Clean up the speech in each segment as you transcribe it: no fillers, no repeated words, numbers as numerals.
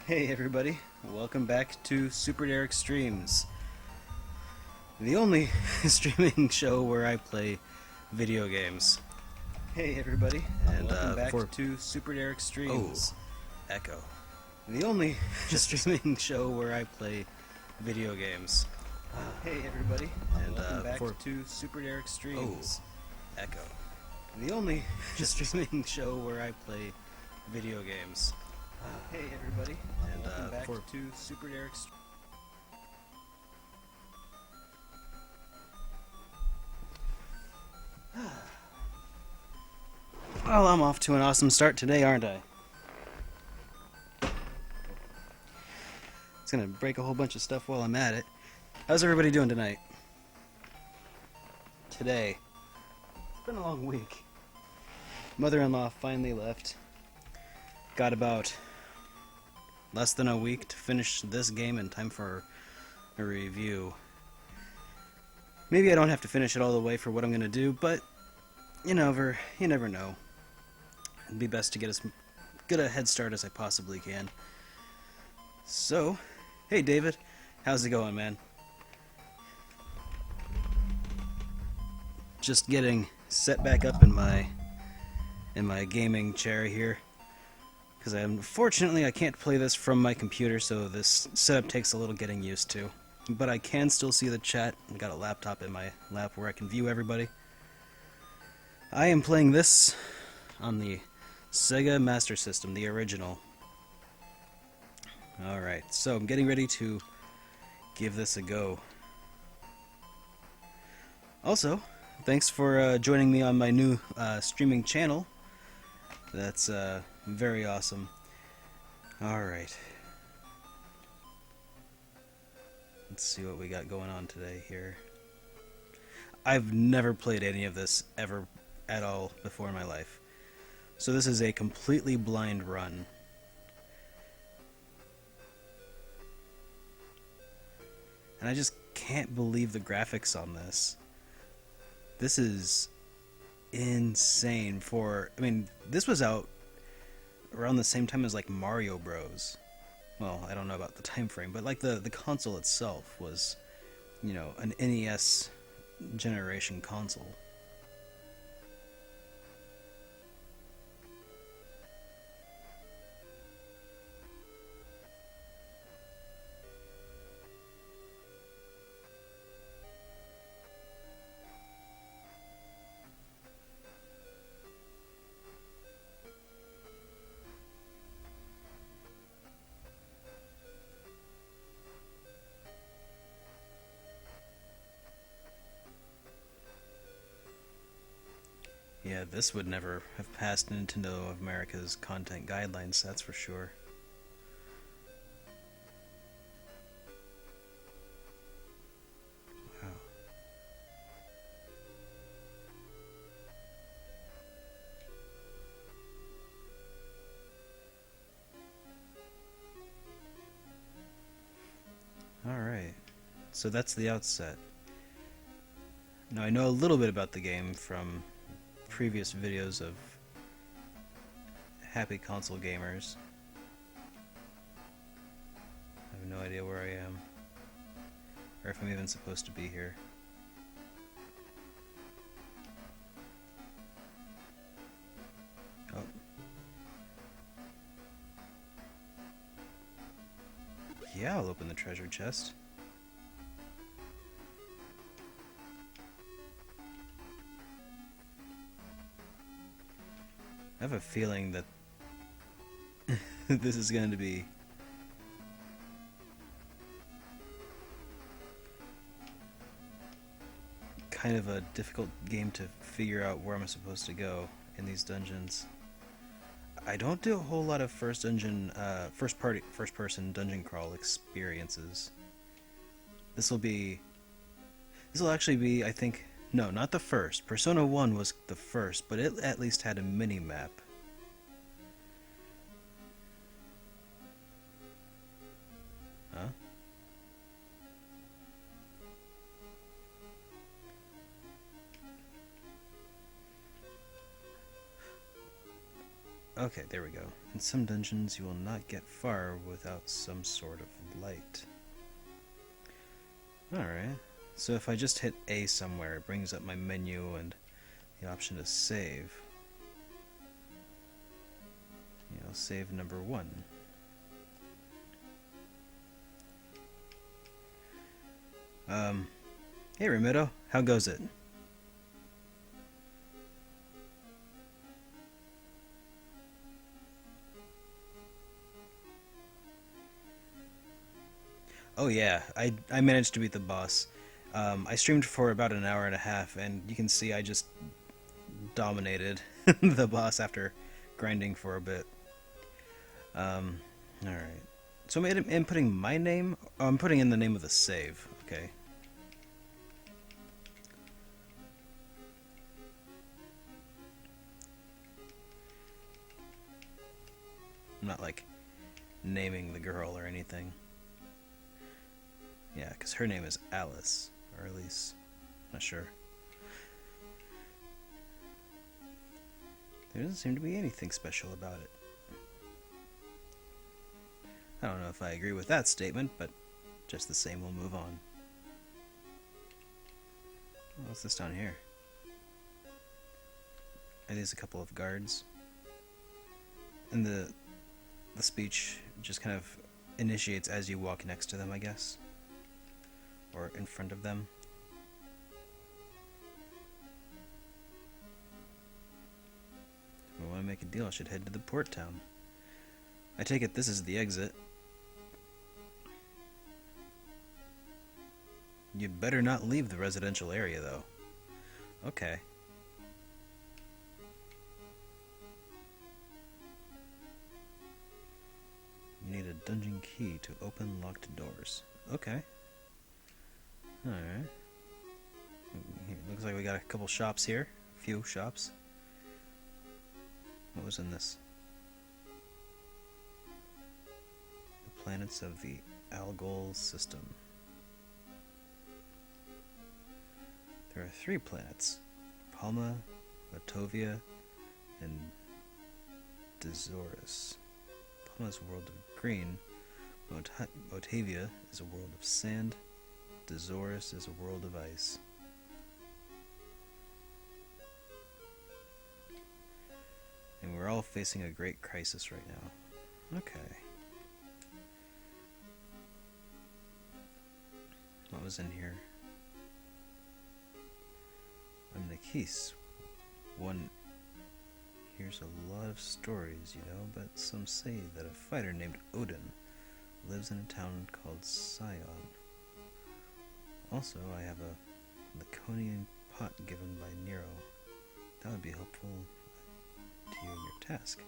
Hey everybody, welcome back to SuperDerek Streams, the only streaming show where I play video games. Hey everybody, and welcome back to SuperDerek Streams. Oh, echo. The only streaming show where I play video games. Hey everybody, and welcome back to SuperDerek Streams. Oh, echo. The only streaming show where I play video games. Hey everybody, and welcome back to SuperDerek. Well, I'm off to an awesome start today, aren't I? It's gonna break a whole bunch of stuff while I'm at it. How's everybody doing tonight? Today. It's been a long week. Mother-in-law finally left. Got about less than a week to finish this game in time for a review. Maybe I don't have to finish it all the way for what I'm gonna do, but you never know. It'd be best to get as good a head start as I possibly can. So, hey David, how's it going, man? Just getting set back up in my gaming chair here, because unfortunately I can't play this from my computer, so this setup takes a little getting used to. But I can still see the chat. I got a laptop in my lap where I can view everybody. I am playing this on the Sega Master System, the original. Alright, so I'm getting ready to give this a go. Also, thanks for joining me on my new streaming channel. That's very awesome. Alright. Let's see what we got going on today here. I've never played any of this ever at all before in my life. So this is a completely blind run. And I just can't believe the graphics on this. This is insane for... I mean, this was out around the same time as like Mario Bros. Well, I don't know about the time frame, but like the console itself was, you know, an NES generation console. Yeah, this would never have passed Nintendo of America's content guidelines, that's for sure. Wow. Alright, so that's the outset. Now I know a little bit about the game from previous videos of happy console gamers. I have no idea where I am, or if I'm even supposed to be here. Oh. Yeah, I'll open the treasure chest. I have a feeling that this is going to be kind of a difficult game to figure out where I'm supposed to go in these dungeons. I don't do a whole lot of first person dungeon crawl experiences. This will actually be, I think, no, not the first. Persona 1 was the first, but it at least had a mini-map. Huh? Okay, there we go. In some dungeons, you will not get far without some sort of light. Alright. So if I just hit A somewhere, it brings up my menu and the option to save. I'll save number 1. Hey Ramiro, how goes it? Oh yeah, I managed to beat the boss. I streamed for about an hour and a half, and you can see I just dominated the boss after grinding for a bit. Alright. So I'm inputting my name? Oh, I'm putting in the name of the save. Okay. I'm not, like, naming the girl or anything. Yeah, because her name is Alice. Or at least, not sure. There doesn't seem to be anything special about it. I don't know if I agree with that statement, but just the same, we'll move on. What's this down here? Are these a couple of guards? And the speech just kind of initiates as you walk next to them, I guess. Or in front of them. If I want to make a deal, I should head to the port town. I take it this is the exit. You better not leave the residential area, though. Okay. You need a dungeon key to open locked doors. Okay. Alright. Looks like we got a couple shops here. A few shops. What was in this? The planets of the Algol system. There are 3 planets. Palma, Latovia, and Dezorus. Palma is a world of green. Motavia is a world of sand. Dezorus is a world of ice. And we're all facing a great crisis right now. Okay. What was in here? I'm Nikis. One hears a lot of stories, you know, but some say that a fighter named Odin lives in a town called Sion. Also, I have a Laconian pot given by Nero. That would be helpful to you in your task.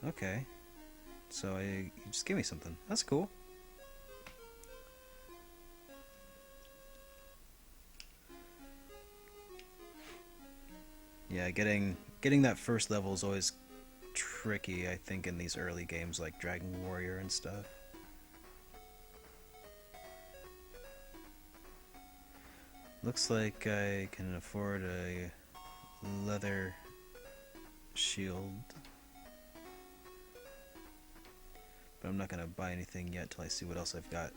Okay. So you just give me something. That's cool. Yeah, getting that first level is always tricky, I think, in these early games like Dragon Warrior and stuff. Looks like I can afford a leather shield. But I'm not going to buy anything yet till I see what else I've got.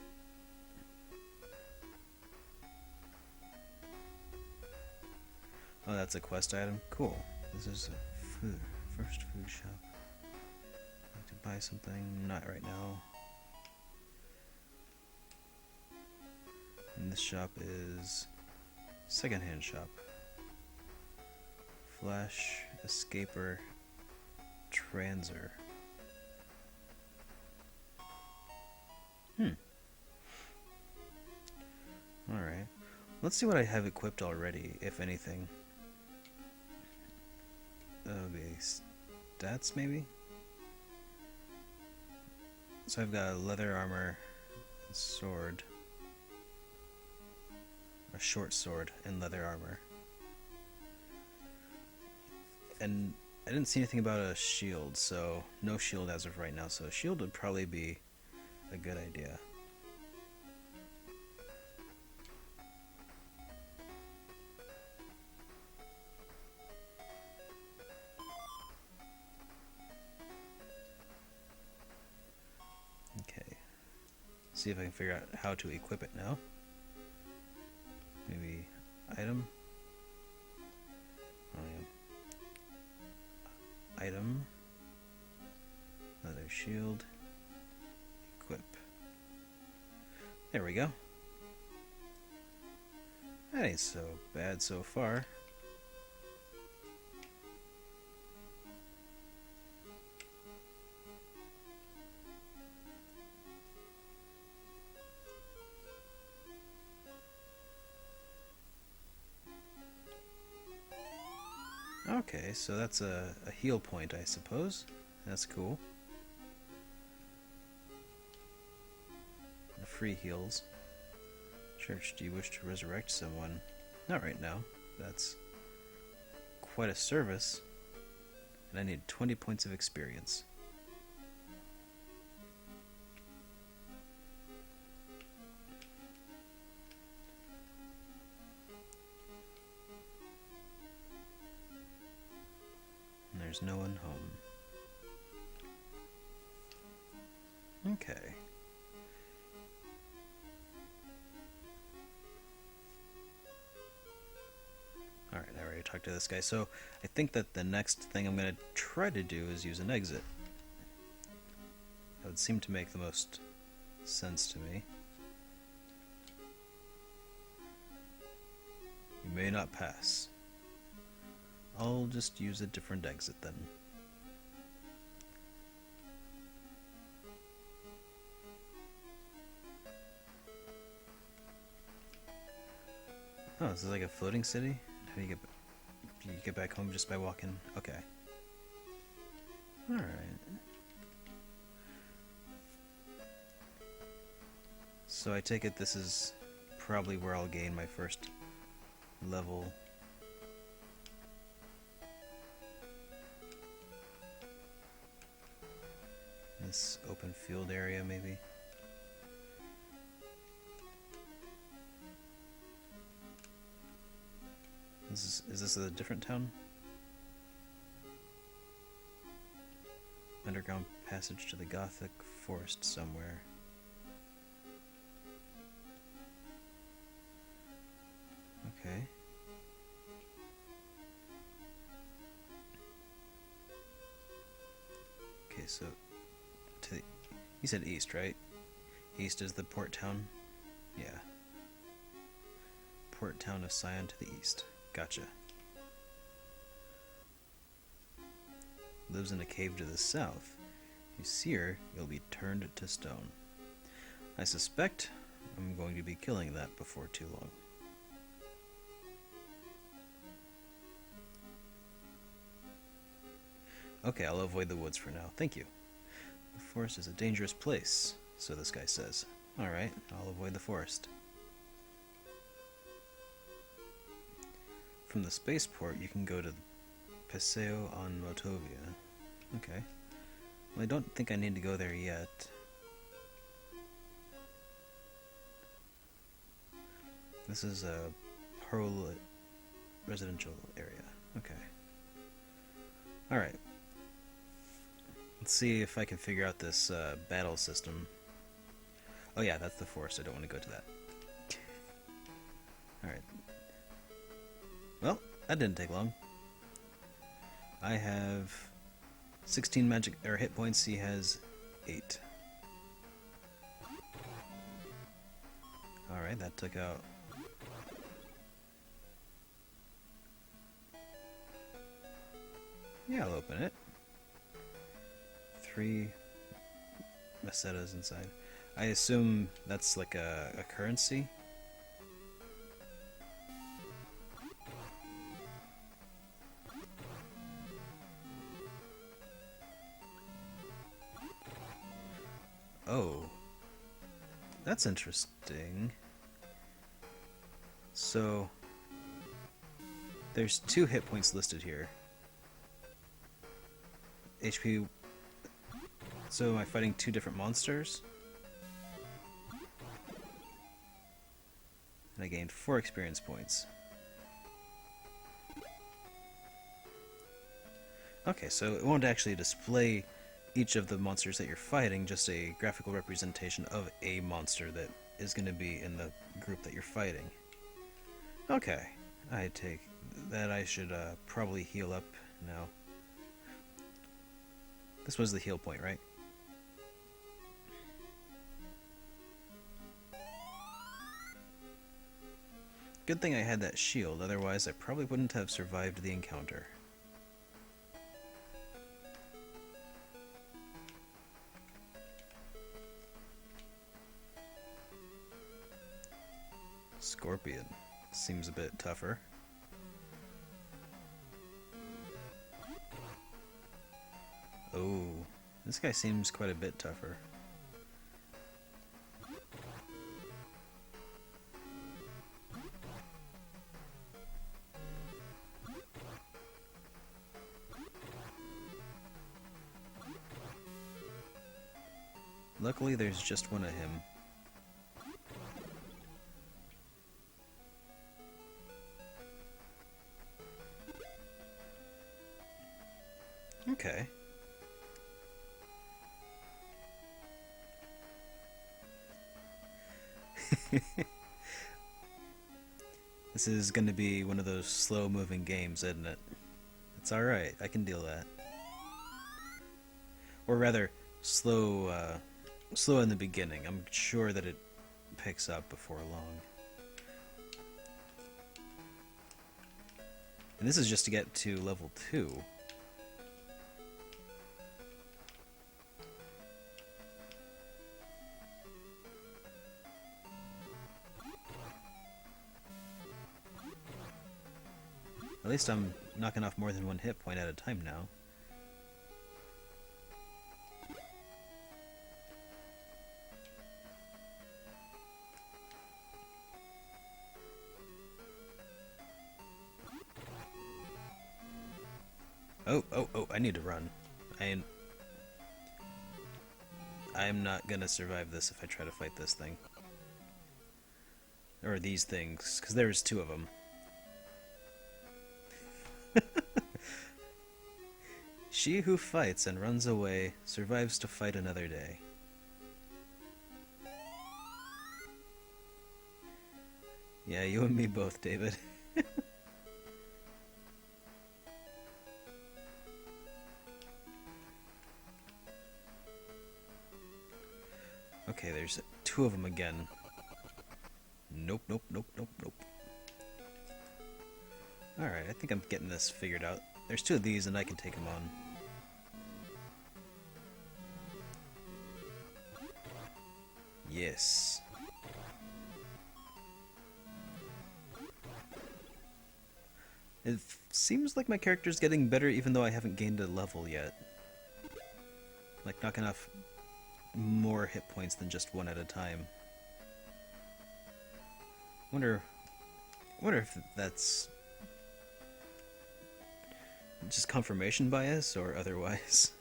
Oh, that's a quest item? Cool. This is a first food shop. I'd like to buy something. Not right now. And this shop is secondhand shop. Flash, Escaper, Transer. Alright. Let's see what I have equipped already, if anything. That would be stats, maybe? So I've got a leather armor, a sword, a short sword, and leather armor. And I didn't see anything about a shield, so no shield as of right now, so a shield would probably be a good idea. see if I can figure out how to equip it now. Maybe item. Oh, yeah. Item. Leather shield. Equip. There we go. That ain't so bad so far. Okay, so that's a heal point, I suppose. That's cool. The free heals. Church, do you wish to resurrect someone? Not right now. That's quite a service. And I need 20 points of experience. And there's no one home. Okay. Alright, I already talked to this guy, so I think that the next thing I'm going to try to do is use an exit. That would seem to make the most sense to me. You may not pass. I'll just use a different exit then. Oh, this is like a floating city? How do you get back home just by walking? Okay. Alright. So I take it this is probably where I'll gain my first level. This open field area, maybe? Is this a different town? Underground passage to the Gothic forest somewhere. Okay. Okay, so to the, you said east, right? East is the port town? Yeah. Port town of Sion to the east. Gotcha. Lives in a cave to the south. You see her, you'll be turned to stone. I suspect I'm going to be killing that before too long. Okay, I'll avoid the woods for now. Thank you. The forest is a dangerous place, so this guy says. Alright, I'll avoid the forest. From the spaceport, you can go to Paseo on Motovia. Okay. Well, I don't think I need to go there yet. This is a Pearl residential area. Okay. Alright. Let's see if I can figure out this battle system. Oh yeah, that's the forest. I don't want to go to that. Alright. Well, that didn't take long. I have 16 magic or hit points. He has 8. Alright, that took out. Yeah, I'll open it. 3 mesetas inside. I assume that's like a currency. Oh, that's interesting. So, there's 2 hit points listed here. HP. So, am I fighting 2 different monsters? And I gained 4 experience points. Okay, so it won't actually display each of the monsters that you're fighting just a graphical representation of a monster that is going to be in the group that you're fighting. Okay, I take that I should probably heal up now. This was the heal point, right? Good thing I had that shield, otherwise I probably wouldn't have survived the encounter. Scorpion. Seems a bit tougher. Oh, this guy seems quite a bit tougher. Luckily, there's just one of him. Okay. This is going to be one of those slow-moving games, isn't it? It's alright, I can deal with that. Or rather, slow in the beginning. I'm sure that it picks up before long. And this is just to get to level 2. At least I'm knocking off more than one hit point at a time now. Oh, I need to run. I'm not gonna survive this if I try to fight this thing. Or these things, because there's 2 of them. She who fights and runs away survives to fight another day. Yeah, you and me both, David. Okay, there's 2 of them again. Nope. Alright, I think I'm getting this figured out. There's 2 of these and I can take them on. Yes. It seems like my character's getting better even though I haven't gained a level yet. Like knocking off more hit points than just one at a time. Wonder if that's just confirmation bias or otherwise.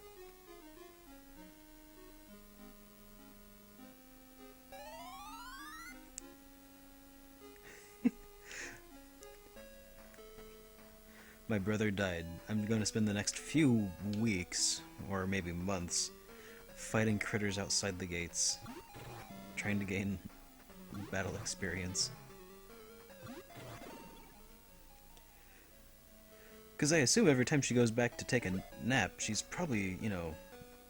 My brother died. I'm going to spend the next few weeks, or maybe months, fighting critters outside the gates, trying to gain battle experience. Because I assume every time she goes back to take a nap, she's probably,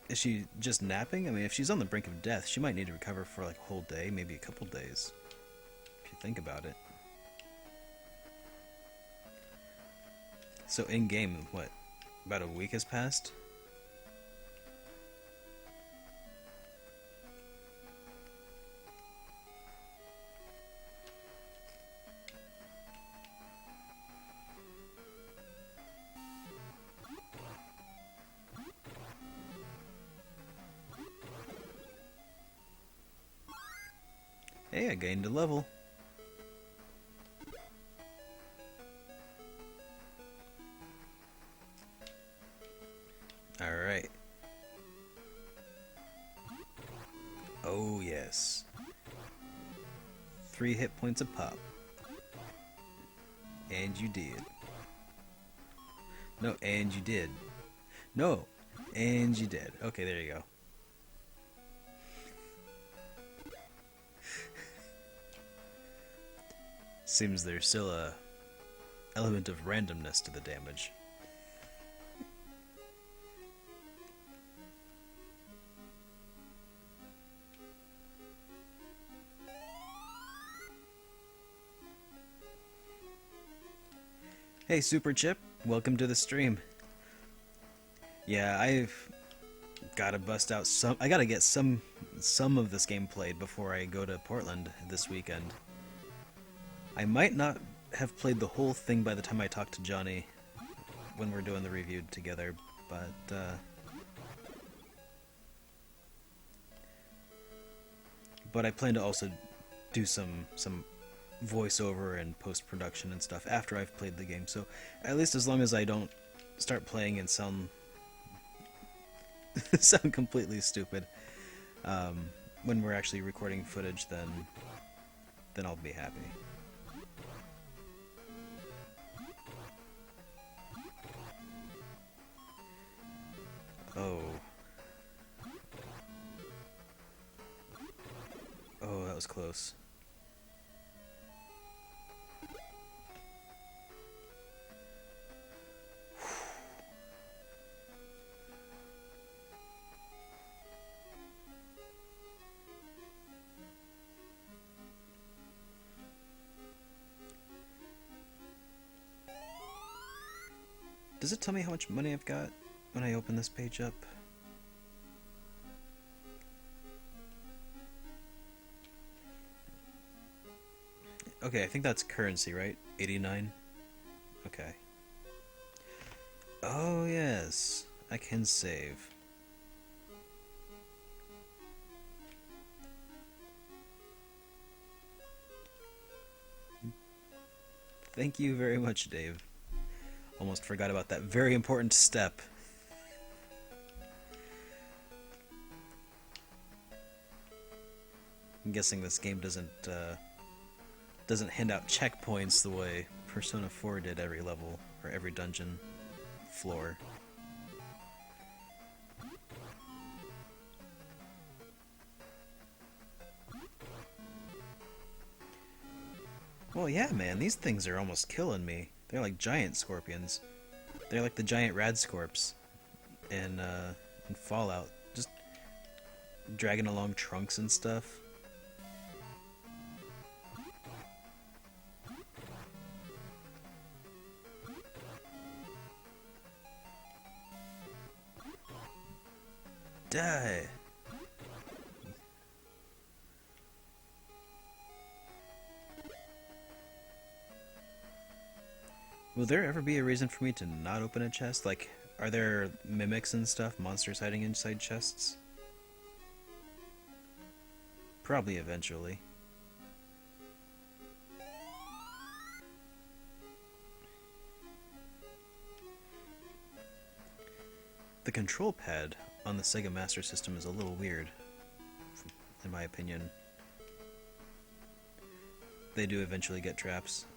is she just napping? I mean, if she's on the brink of death, she might need to recover for like a whole day, maybe a couple days, if you think about it. So in-game, what, about a week has passed? Hey, I gained a level. Alright. Oh, yes. 3 hit points a pop. And you did. No, and you did. No, And you did. Okay, there you go. Seems there's still a element of randomness to the damage. Hey Super Chip, welcome to the stream. Yeah, I've gotta bust out some. I gotta get some of this game played before I go to Portland this weekend. I might not have played the whole thing by the time I talk to Johnny when we're doing the review together, but I plan to also do some voiceover and post-production and stuff after I've played the game. So at least as long as I don't start playing and sound sound completely stupid when we're actually recording footage, then I'll be happy. Oh. Oh, that was close. Does it tell me how much money I've got when I open this page up? Okay, I think that's currency, right? 89? Okay. Oh, yes. I can save. Thank you very much, Dave. Almost forgot about that very important step. I'm guessing this game doesn't hand out checkpoints the way Persona 4 did every level or every dungeon floor. Well, yeah, man, these things are almost killing me. They're like giant scorpions. They're like the giant Radscorps in Fallout, just dragging along trunks and stuff. Die! Will there ever be a reason for me to not open a chest? Like, are there mimics and stuff, monsters hiding inside chests? Probably eventually. The control pad on the Sega Master System is a little weird, in my opinion. They do eventually get traps.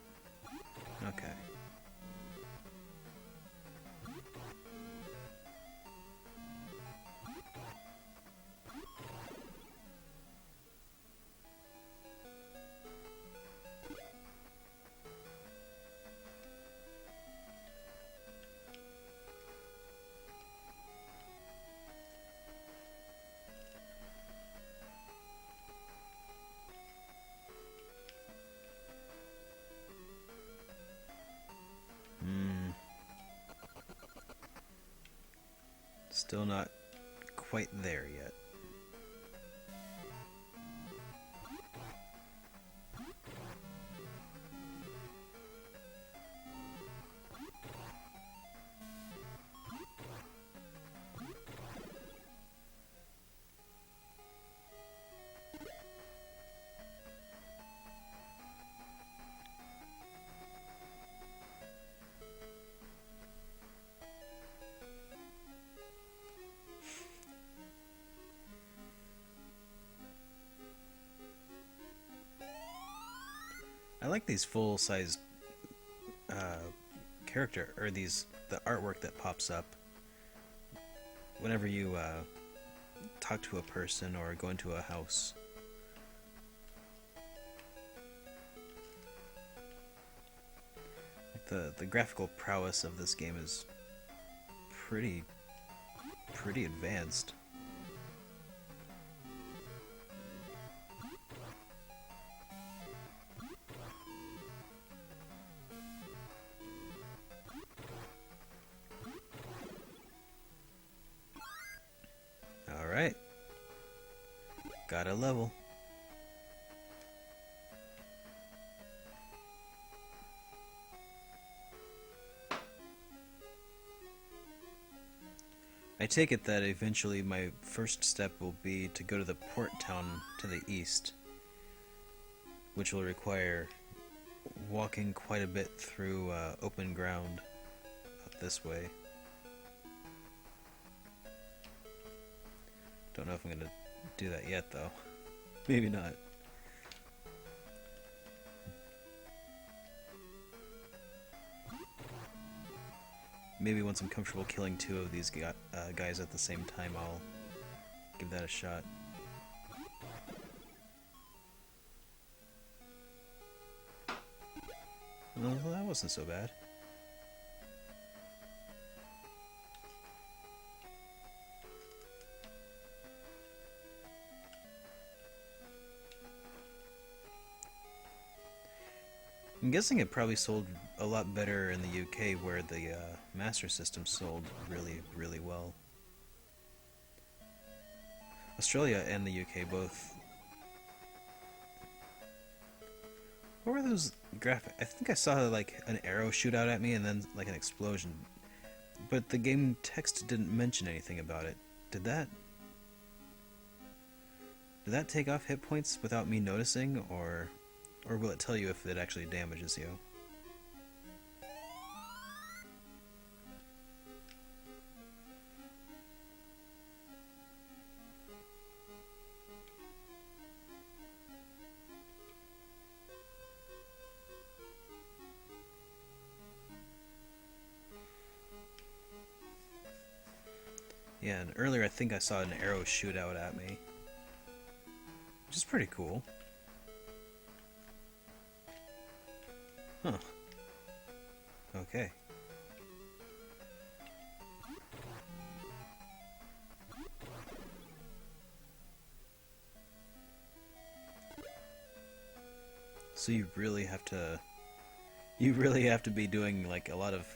Okay. Still not quite there yet. I like these full-size character, or the artwork that pops up. whenever you talk to a person or go into a house. The graphical prowess of this game is pretty advanced. Alright. Got a level. I take it that eventually my first step will be to go to the port town to the east, which will require walking quite a bit through open ground up this way. Don't know if I'm going to do that yet, though. Maybe not. Maybe once I'm comfortable killing two of these guys at the same time, I'll give that a shot. Well, that wasn't so bad. I'm guessing it probably sold a lot better in the UK, where the Master System sold really well. Australia and the UK both. What were those graphics? I think I saw like an arrow shoot out at me and then like an explosion. But the game text didn't mention anything about it. Did that take off hit points without me noticing, or will it tell you if it actually damages you? Yeah, and earlier I think I saw an arrow shoot out at me, which is pretty cool. Huh. Okay. So you really have to be doing like a lot of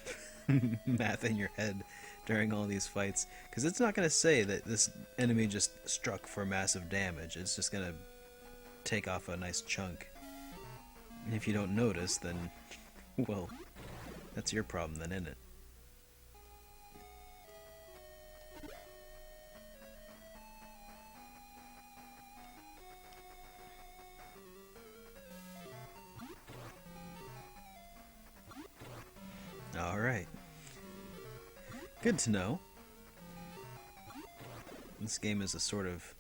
math in your head during all these fights, because it's not going to say that this enemy just struck for massive damage. It's just going to take off a nice chunk. And if you don't notice, then, well, that's your problem then, isn't it? Alright. Good to know. This game is a sort of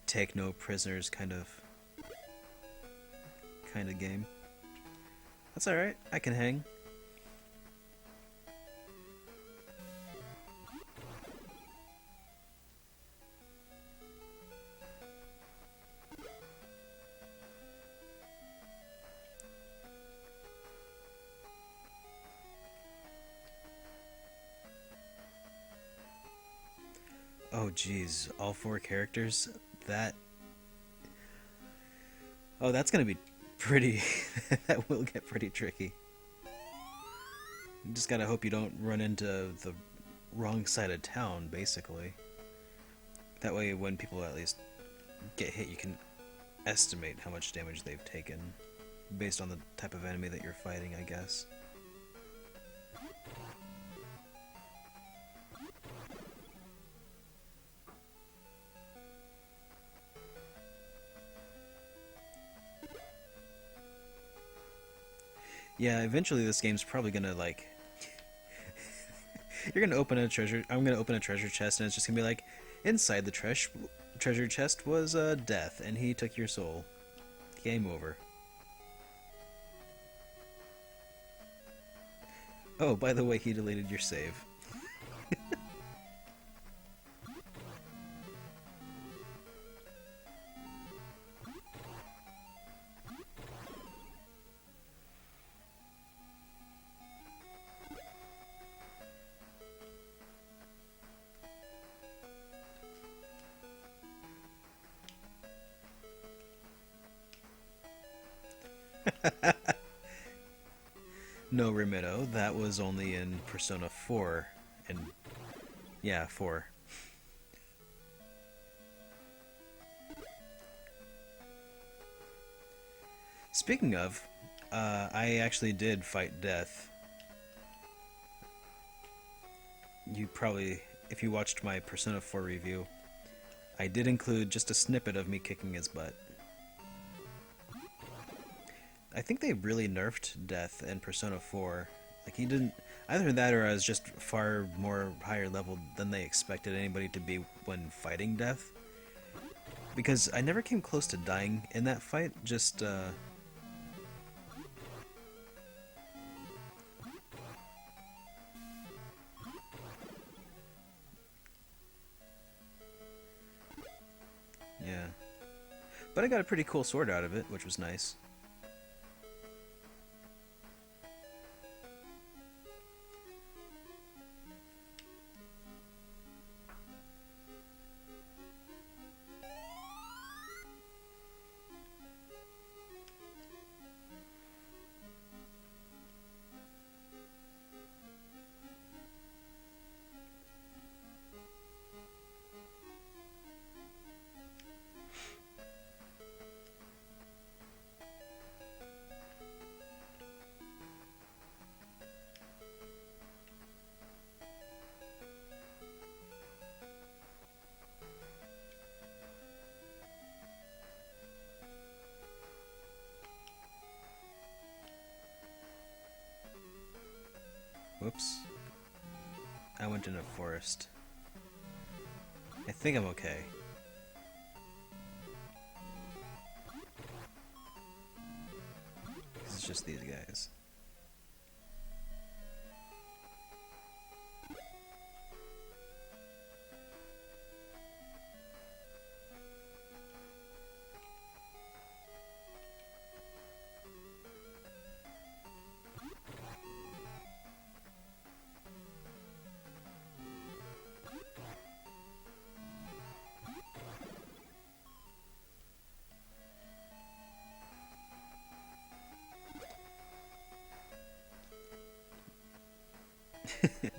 take no prisoners kind of game. That's alright, I can hang. Oh geez, all four characters? Oh, that's gonna be pretty... that will get pretty tricky. You just gotta hope you don't run into the wrong side of town, basically. That way, when people at least get hit, you can estimate how much damage they've taken, based on the type of enemy that you're fighting, I guess. Yeah, eventually this game's probably gonna, like... You're gonna open a treasure... I'm gonna open a treasure chest and it's just gonna be like, inside the treasure chest was death, and he took your soul. Game over. Oh, by the way, he deleted your save. No, Remito, that was only in Persona 4. And yeah, 4. Speaking of, I actually did fight death. You probably, if you watched my Persona 4 review, I did include just a snippet of me kicking his butt. I think they really nerfed Death in Persona 4. Like, he didn't... Either that or I was just far more higher level than they expected anybody to be when fighting Death. Because I never came close to dying in that fight, just, yeah. But I got a pretty cool sword out of it, which was nice. Whoops. I went in a forest. I think I'm okay. It's just these guys.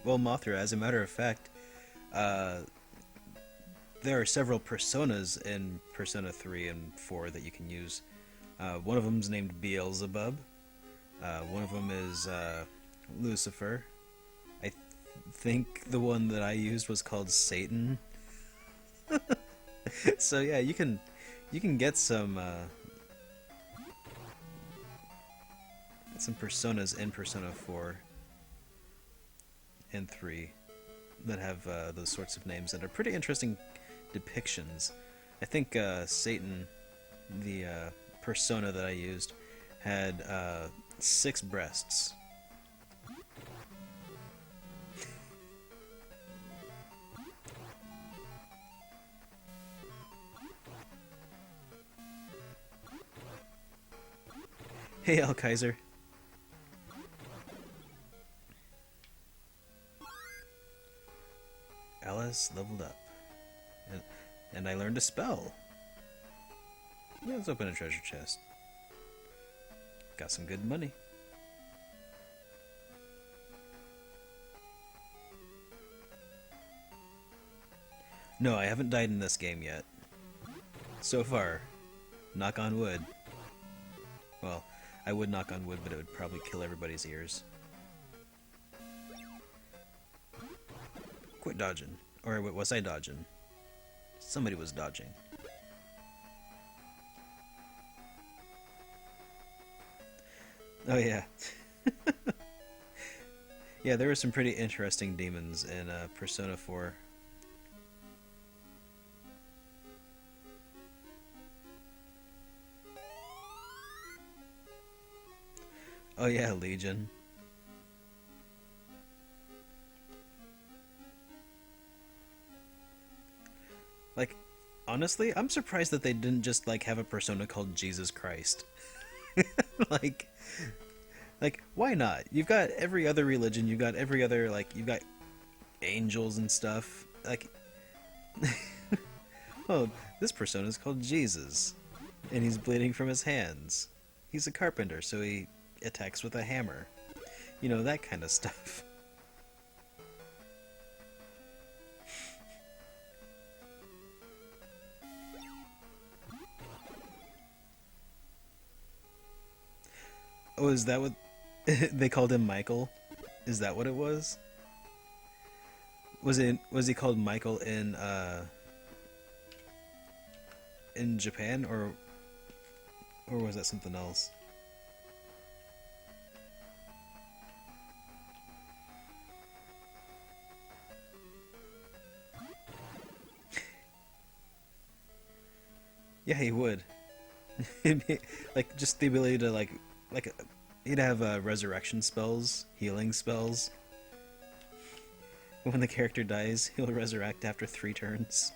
Well, Mothra, as a matter of fact, uh, there are several personas in Persona 3 and 4 that you can use. One of them is named Beelzebub. One of them is Lucifer. I think the one that I used was called Satan. So yeah, you can get some personas in Persona 4 and 3 that have those sorts of names that are pretty interesting depictions. I think Satan, the persona that I used, had 6 breasts. Hey, Al Kaiser. Alice leveled up. And I learned a spell. Yeah, let's open a treasure chest. Got some good money. No, I haven't died in this game yet. So far. Knock on wood. Well, I would knock on wood, but it would probably kill everybody's ears. Quit dodging. Or was I dodging? Somebody was dodging. Oh yeah. Yeah, there were some pretty interesting demons in Persona 4. Oh yeah, Legion. Like, honestly, I'm surprised that they didn't just, like, have a persona called Jesus Christ. like, why not? You've got every other religion, you've got every other, like, you've got angels and stuff. Like, oh, this persona is called Jesus. And he's bleeding from his hands. He's a carpenter, so he attacks with a hammer. You know, that kind of stuff. Oh, is that what they called him? Michael? Is that what it was? Was he called Michael in Japan, or was that something else? Yeah, he would. Like just the ability to like he'd have resurrection spells, healing spells. When the character dies, he'll resurrect after 3 turns.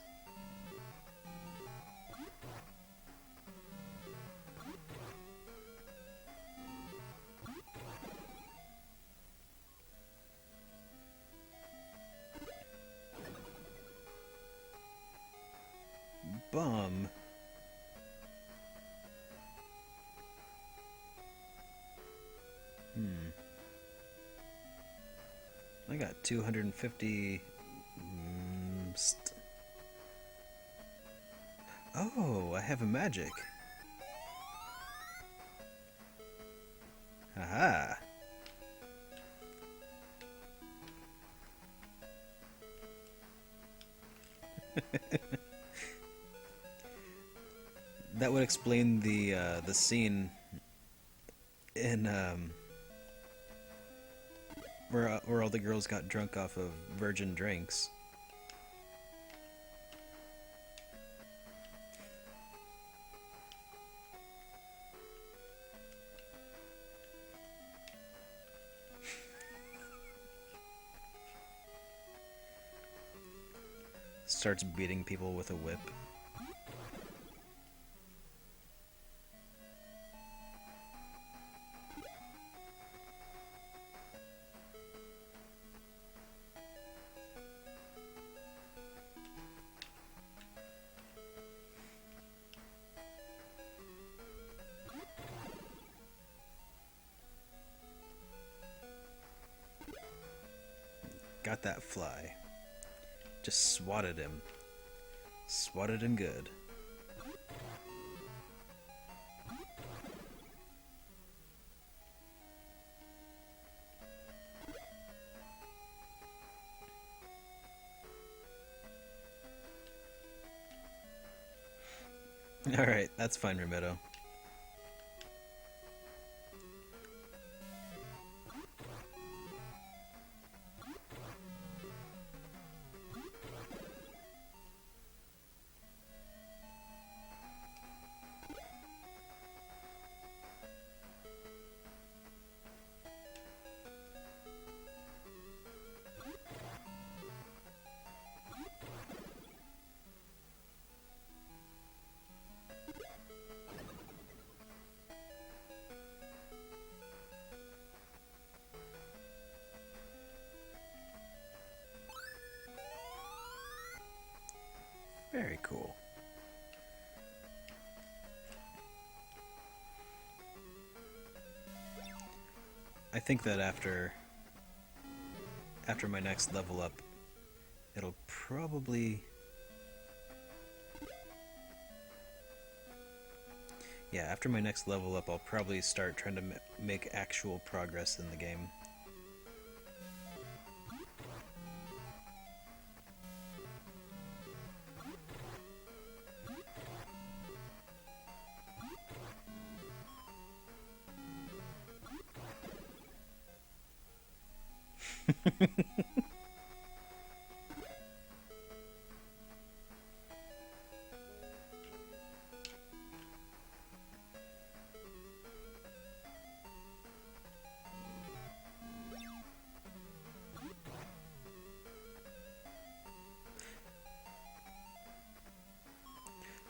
Bum. Hmm. I got 250. Oh, I have a magic. Aha. That would explain the scene in where all the girls got drunk off of virgin drinks. Starts beating people with a whip. Got that fly. Just swatted him. Swatted him good. Alright, that's fine, Remedo. Very cool. I think that after my next level up, it'll probably... Yeah, after my next level up, I'll probably start trying to make actual progress in the game.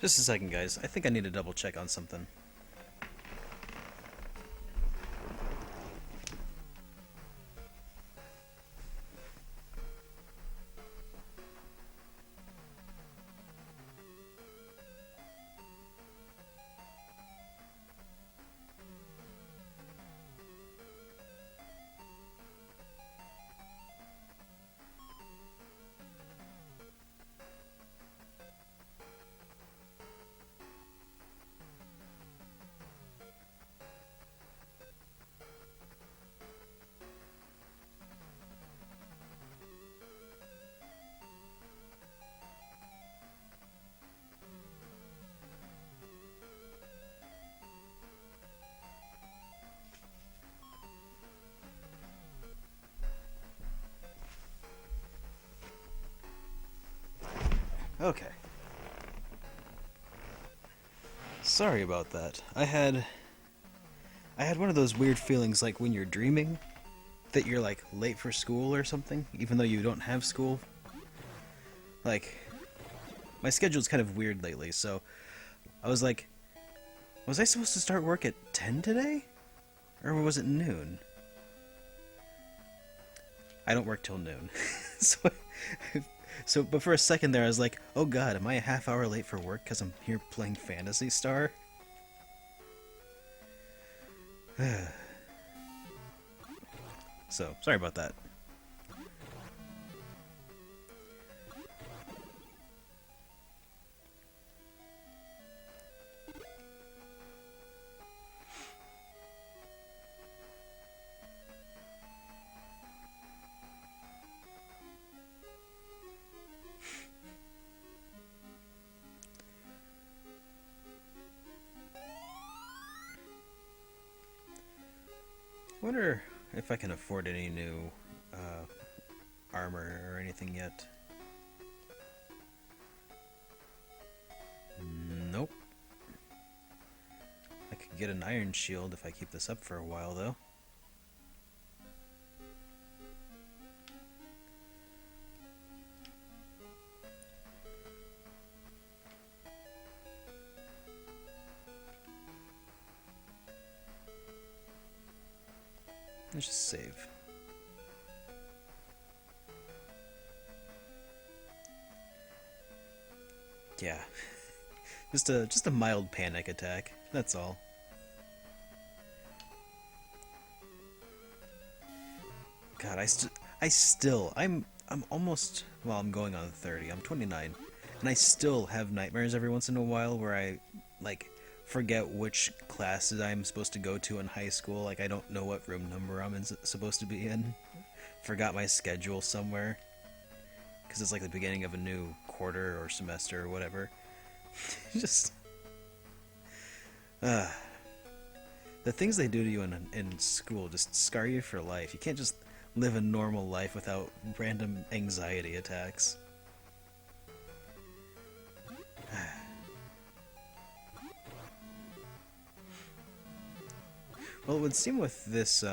Just a second, guys. I think I need to double check on something. Sorry about that. I had one of those weird feelings like when you're dreaming that you're like late for school or something, even though you don't have school. Like my schedule's kind of weird lately, so I was like, was I supposed to start work at 10 today? Or was it noon? I don't work till noon. so, but for a second there I was like, oh god, am I a half hour late for work because I'm here playing Phantasy Star? So, sorry about that. I wonder if I can afford any new armor or anything yet. Nope. I could get an iron shield if I keep this up for a while, though. Let's just save. Yeah. Just a mild panic attack. That's all. God, I'm almost, well, I'm going on 30. I'm 29, and I still have nightmares every once in a while where I like forget which classes I'm supposed to go to in high school. Like I don't know what room number supposed to be in. Forgot my schedule somewhere because it's like the beginning of a new quarter or semester or whatever. Just uh the things they do to you in school just scar you for life. You can't just live a normal life without random anxiety attacks. Well, it would seem with this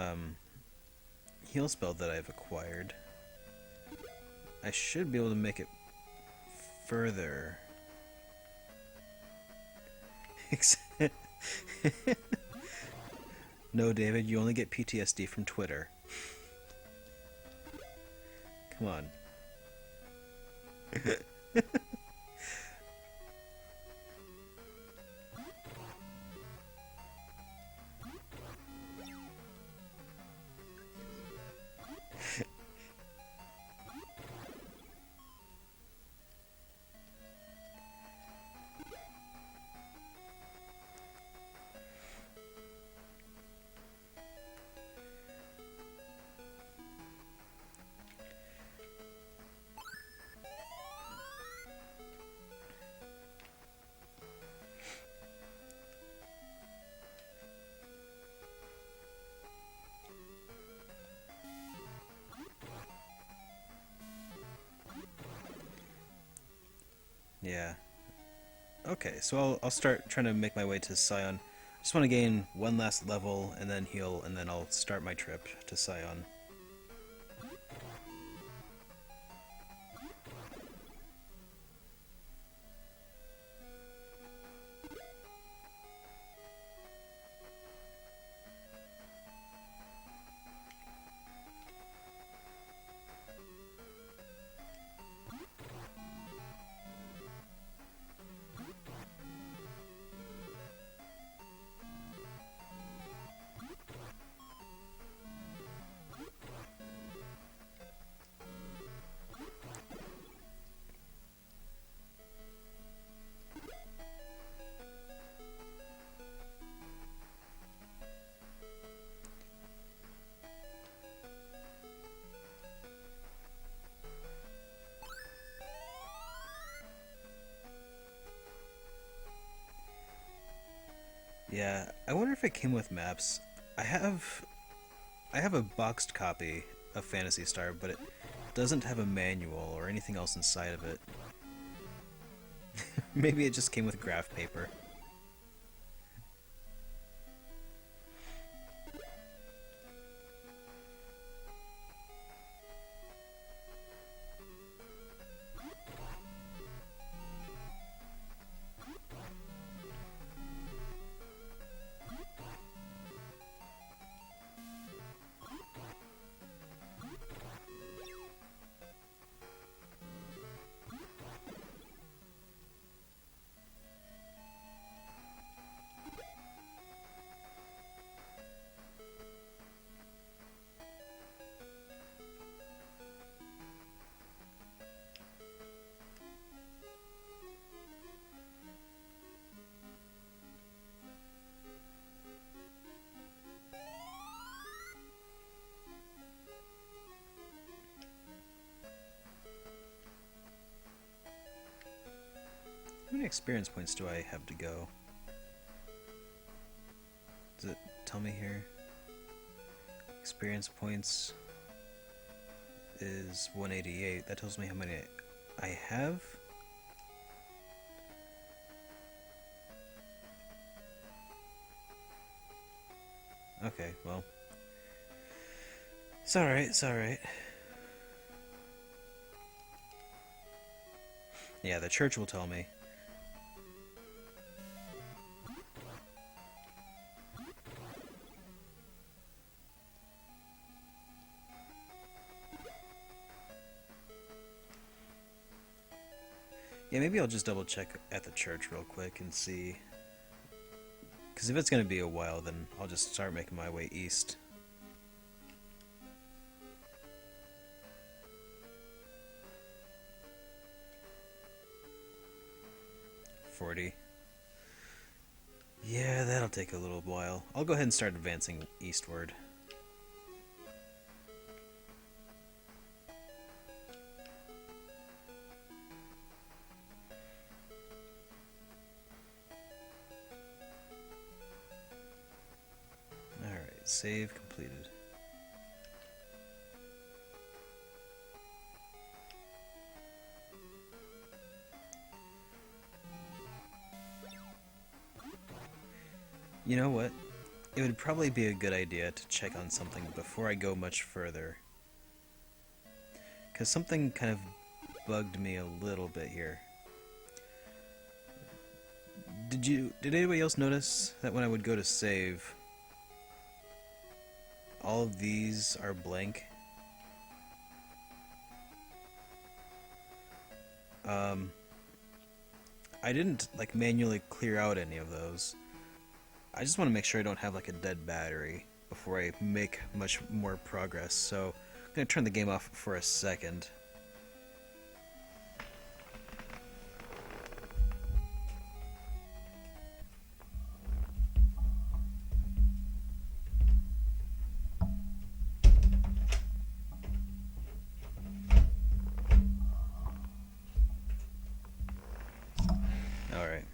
heal spell that I've acquired, I should be able to make it further. No, David, you only get PTSD from Twitter. Come on. Yeah. Okay, so I'll start trying to make my way to Scion. I just want to gain one last level and then heal, and then I'll start my trip to Scion. Yeah, I wonder if it came with maps. I have I have a boxed copy of Phantasy Star, but it doesn't have a manual or anything else inside of it. Maybe it just came with graph paper. experience points do I have to go? Does it tell me here? Experience points is 188. That tells me how many I have. Okay, well. It's alright, it's alright. Yeah, the church will tell me. Yeah, maybe I'll just double check at the church real quick and see. Because if it's going to be a while, then I'll just start making my way east. $40. Yeah, that'll take a little while. I'll go ahead and start advancing eastward. Alright, save completed. You know what? It would probably be a good idea to check on something before I go much further. Because something kind of bugged me a little bit here. Did anybody else notice that when I would go to save, all of these are blank? I didn't like manually clear out any of those. I just want to make sure I don't have like a dead battery before I make much more progress. So I'm gonna turn the game off for a second. Alright.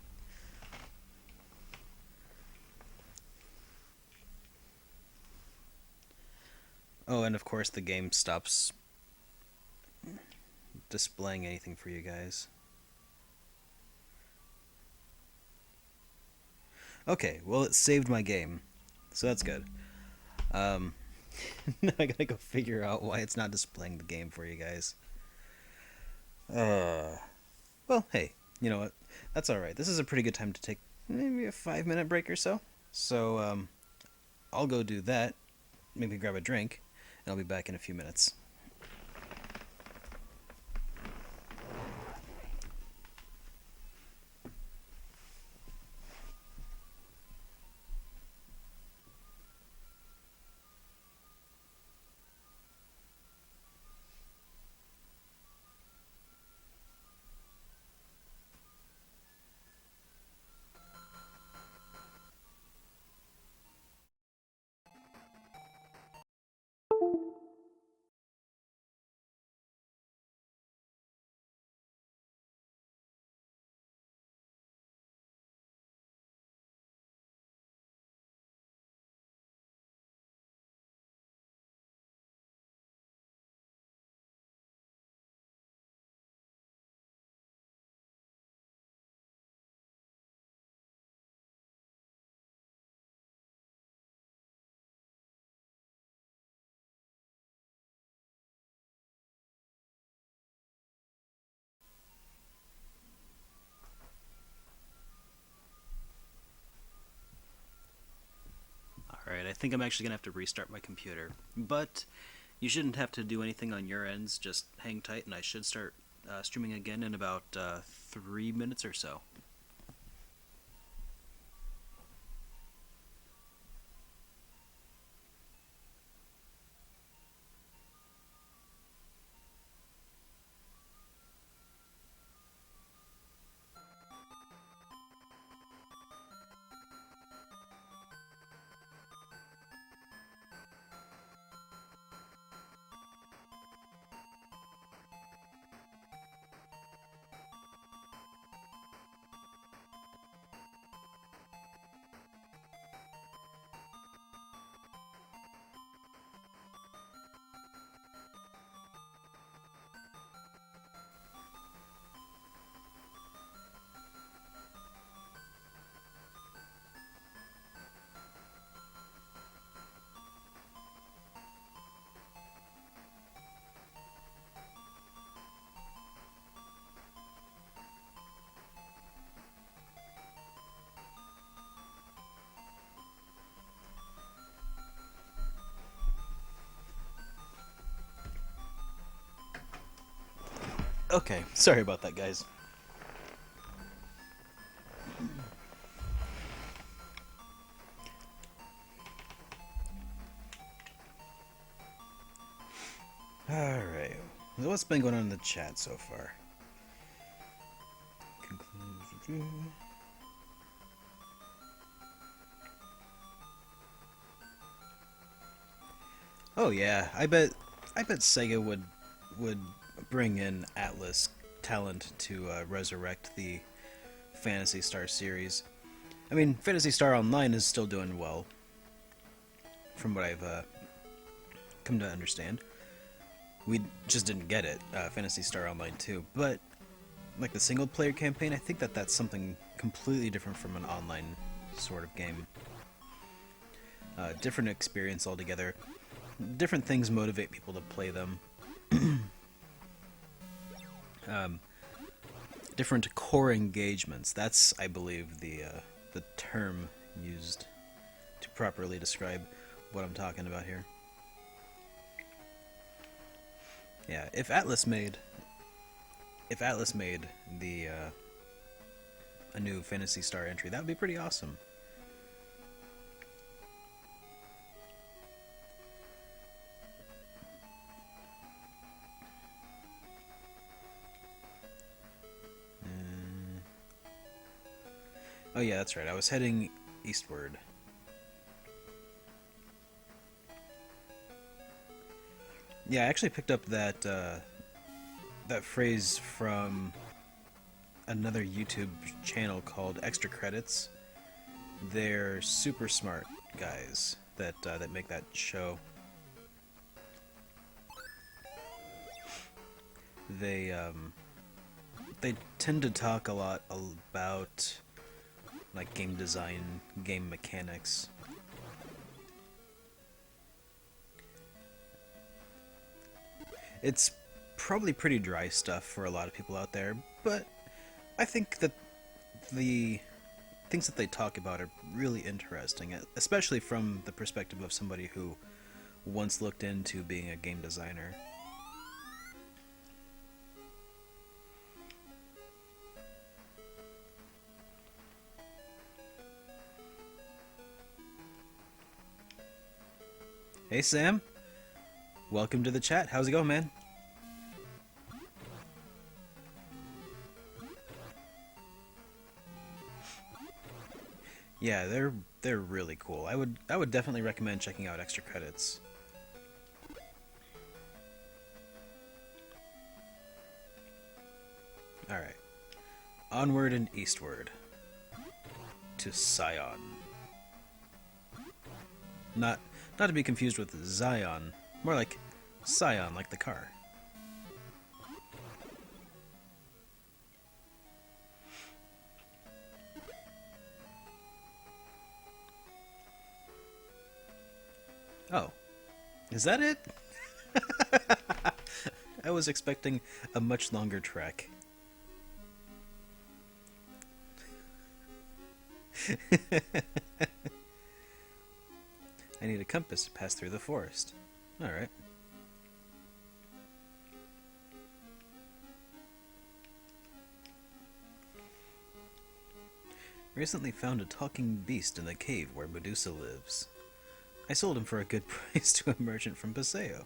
Oh, and of course the game stops displaying anything for you guys. Okay, well it saved my game, so that's good. Now I gotta go figure out why it's not displaying the game for you guys. Well, hey, you know what? That's alright. This is a pretty good time to take maybe a 5-minute break or so. So, I'll go do that, maybe grab a drink, and I'll be back in a few minutes. Alright, I think I'm actually gonna have to restart my computer. But you shouldn't have to do anything on your ends, just hang tight and I should start streaming again in about 3 minutes or so. Okay, sorry about that, guys. Alright. So what's been going on in the chat so far? Oh yeah, I bet Sega would bring in Atlas talent to resurrect the Phantasy Star series. I mean, Phantasy Star Online is still doing well, from what I've come to understand. We just didn't get it, Phantasy Star Online 2, but like the single player campaign, I think that's something completely different from an online sort of game. Different experience altogether. Different things motivate people to play them. Different core engagements. That's, I believe, the term used to properly describe what I'm talking about here. Yeah, if Atlas made the a new Phantasy Star entry, that would be pretty awesome. Oh yeah, that's right. I was heading eastward. Yeah, I actually picked up that phrase from another YouTube channel called Extra Credits. They're super smart guys that make that show. They tend to talk a lot about like game design, game mechanics. It's probably pretty dry stuff for a lot of people out there, but I think that the things that they talk about are really interesting, especially from the perspective of somebody who once looked into being a game designer. Hey Sam, welcome to the chat. How's it going, man? Yeah, they're really cool. I would definitely recommend checking out Extra Credits. All right, onward and eastward to Scion. Not to be confused with Zion, more like Scion, like the car. Oh, is that it? I was expecting a much longer trek. I need a compass to pass through the forest. Alright. Recently found a talking beast in the cave where Medusa lives. I sold him for a good price to a merchant from Paseo.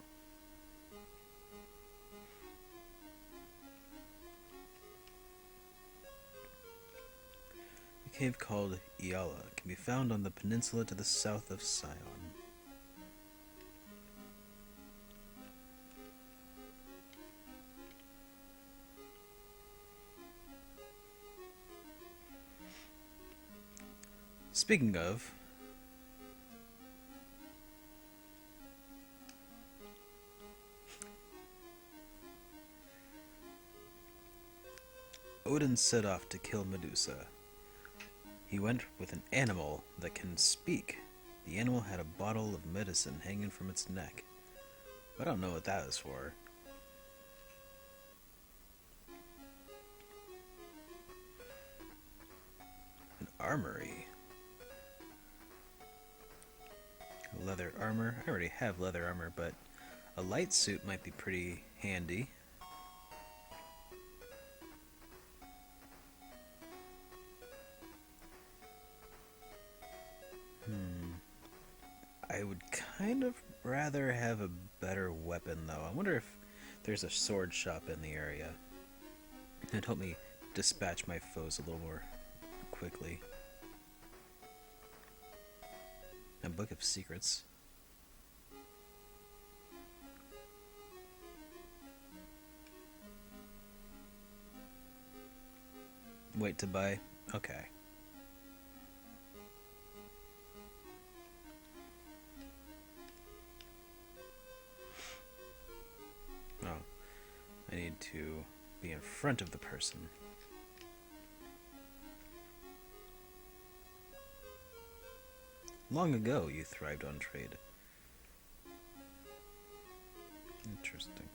A cave called Iala can be found on the peninsula to the south of Scion. Speaking of, Odin set off to kill Medusa. He went with an animal that can speak. The animal had a bottle of medicine hanging from its neck. I don't know what that is for. An armory. Leather armor. I already have leather armor, but a light suit might be pretty handy. I would kind of rather have a better weapon, though. I wonder if there's a sword shop in the area. It'd help me dispatch my foes a little more quickly. A book of secrets. Wait to buy? Okay. Oh. I need to be in front of the person. Long ago, you thrived on trade. Interesting.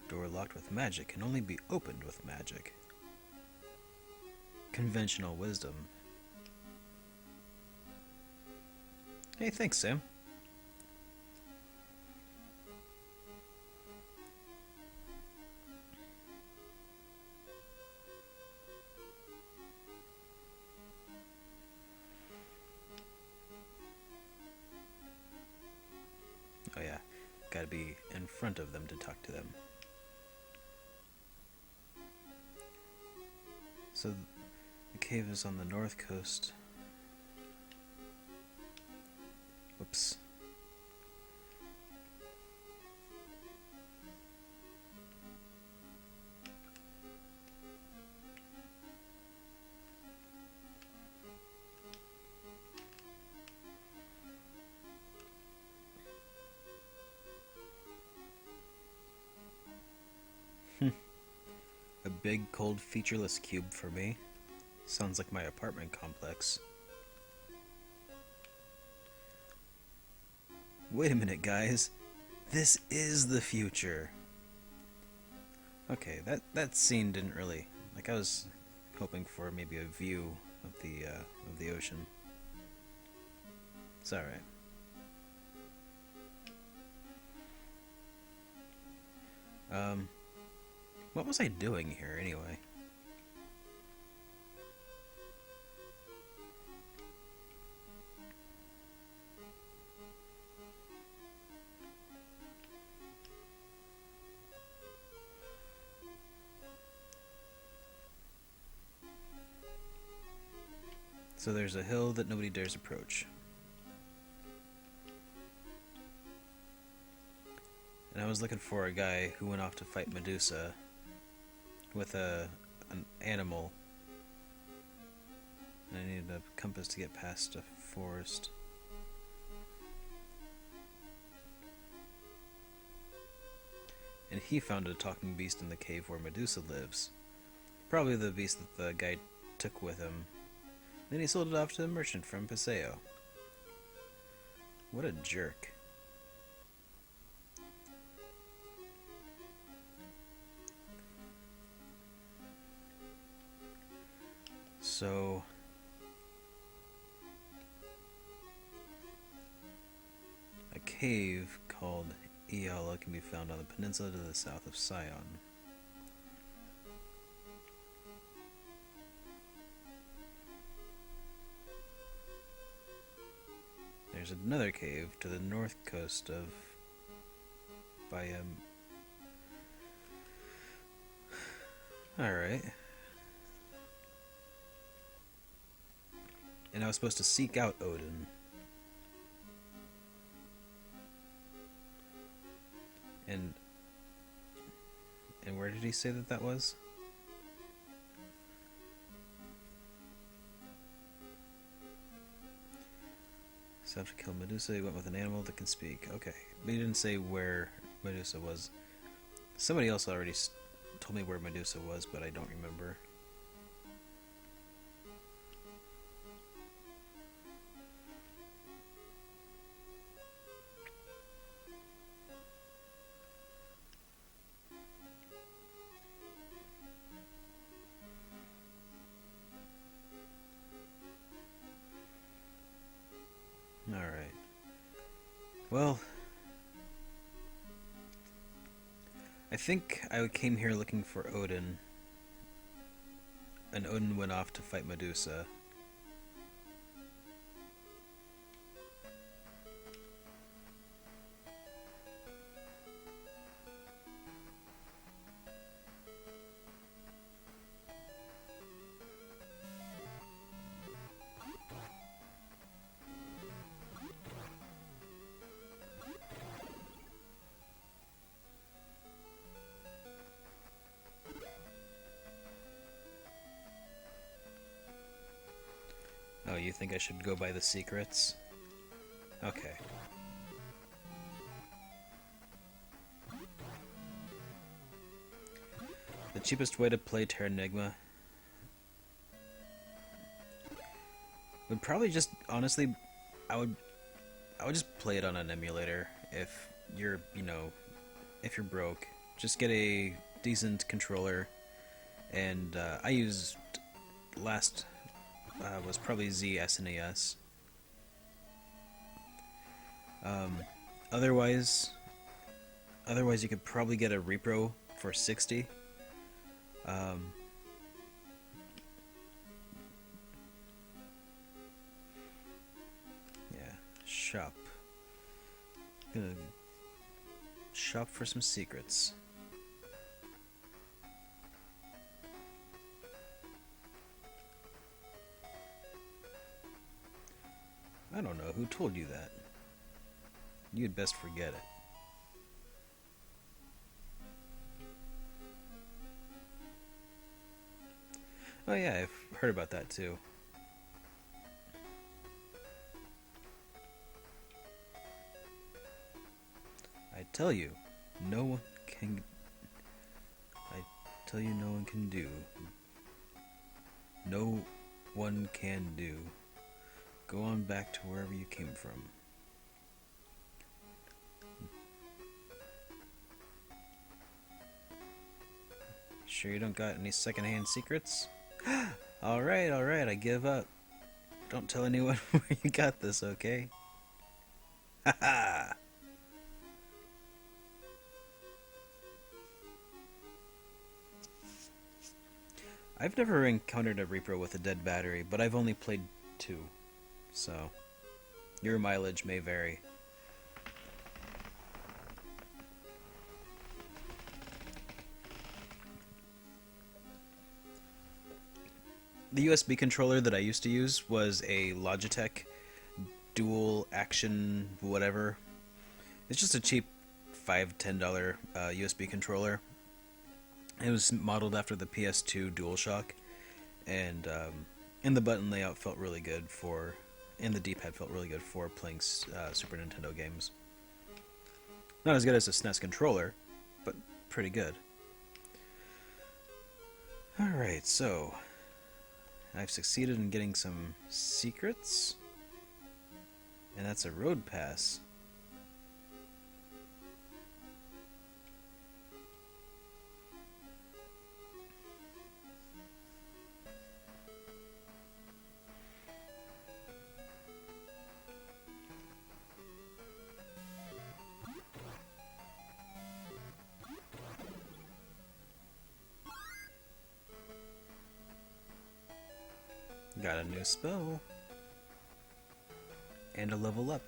Door locked with magic can only be opened with magic. Conventional wisdom. Hey, thanks, Sam. Oh yeah, gotta be in front of them to talk to them. So, the cave is on the north coast. Whoops. A big, cold, featureless cube for me. Sounds like my apartment complex. Wait a minute, guys. This is the future. Okay, that scene didn't really... Like, I was hoping for maybe a view of the ocean. It's alright. What was I doing here, anyway? So there's a hill that nobody dares approach. And I was looking for a guy who went off to fight Medusa with an animal. And I needed a compass to get past a forest. And he found a talking beast in the cave where Medusa lives. Probably the beast that the guy took with him. Then he sold it off to a merchant from Paseo. What a jerk. So... a cave called Iala can be found on the peninsula to the south of Sion. There's another cave to the north coast of Bayam. Alright. And I was supposed to seek out Odin. And where did he say that was? So after kill Medusa, he went with an animal that can speak. Okay, but he didn't say where Medusa was. Somebody else already told me where Medusa was, but I don't remember. Alright. Well, I think I came here looking for Odin, and Odin went off to fight Medusa. Oh, you think I should go by the secrets? Okay. The cheapest way to play Terranigma would probably just, honestly, I would just play it on an emulator if you're, if you're broke. Just get a decent controller, and I used last was probably Z, SNES. Um, otherwise, you could probably get a repro for 60. Um, yeah, shop. Gonna shop for some secrets. I don't know who told you that. You'd best forget it. Oh yeah, I've heard about that too. I tell you, no one can. I tell you, no one can do. No one can do. Go on back to wherever you came from. Sure you don't got any secondhand secrets? Alright, I give up. Don't tell anyone where you got this, okay? Haha! I've never encountered a repro with a dead battery, but I've only played 2. So, your mileage may vary. The USB controller that I used to use was a Logitech dual action whatever. It's just a cheap $5-10 USB controller. It was modeled after the PS2 DualShock, and the button layout felt really good for, and the D-pad felt really good for playing Super Nintendo games. Not as good as a SNES controller, but pretty good. Alright, so I've succeeded in getting some secrets, and that's a road pass. Got a new spell. And a level up.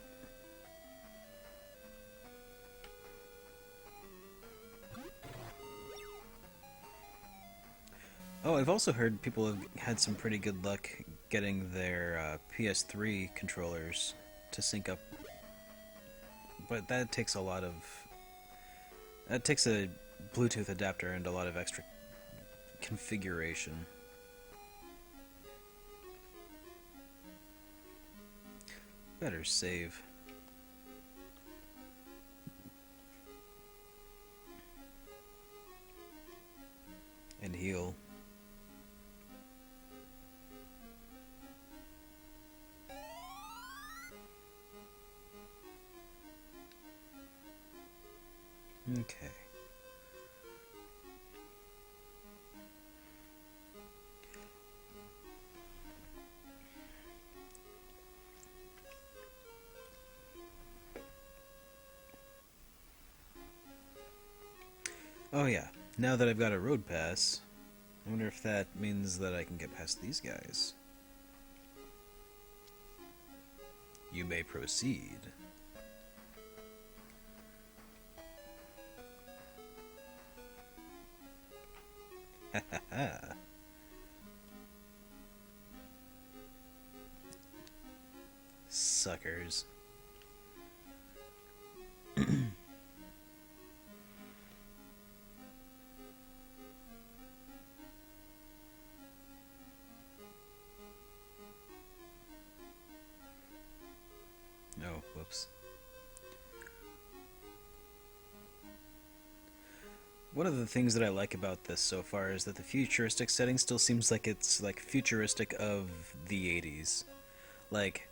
Oh, I've also heard people have had some pretty good luck getting their PS3 controllers to sync up. But that takes a lot of... That takes a Bluetooth adapter and a lot of extra configuration. Better save. And heal. Okay. Oh yeah, now that I've got a road pass, I wonder if that means that I can get past these guys. You may proceed. Ha ha ha. Suckers. Whoops. One of the things that I like about this so far is that the futuristic setting still seems like it's like futuristic of the 80s. Like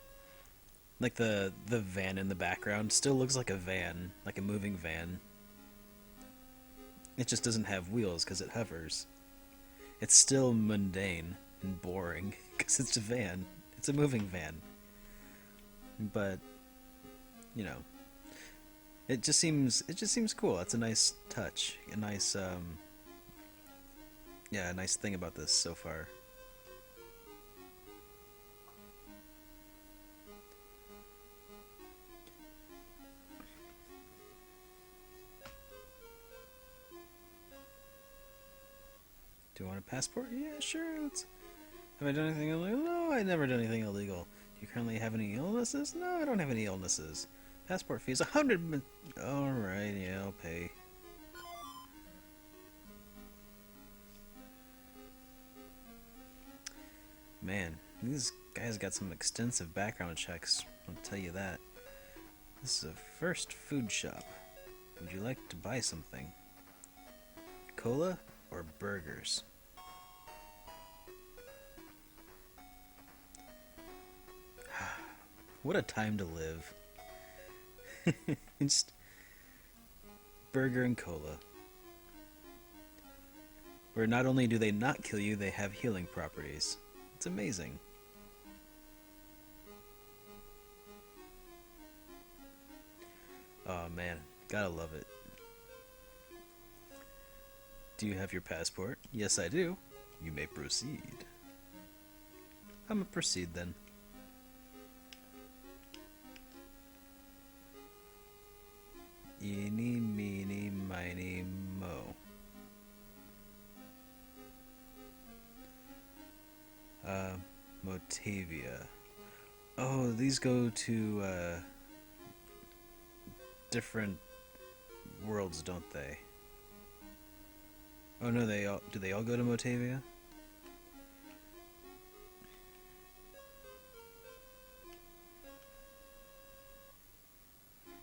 the van in the background still looks like a van, like a moving van. It just doesn't have wheels because it hovers. It's still mundane and boring because it's a van. It's a moving van. But you know, it just seems cool. It's a nice touch, a nice yeah, a nice thing about this so far. Do you want a passport? Yeah, sure. Have I done anything illegal? No, I've never done anything illegal. Do you currently have any illnesses? No, I don't have any illnesses. Passport fees, 100. Alright, yeah, I'll pay. Man, these guys got some extensive background checks. I'll tell you that. This is a first food shop. Would you like to buy something? Cola or burgers? What a time to live. Just burger and cola. Where not only do they not kill you, they have healing properties. It's amazing. Oh man, gotta love it. Do you have your passport? Yes, I do. You may proceed. I'm gonna proceed then. Eeny, meeny, miny, mo. Motavia. Oh, these go to, different worlds, don't they? Oh no, do they all go to Motavia?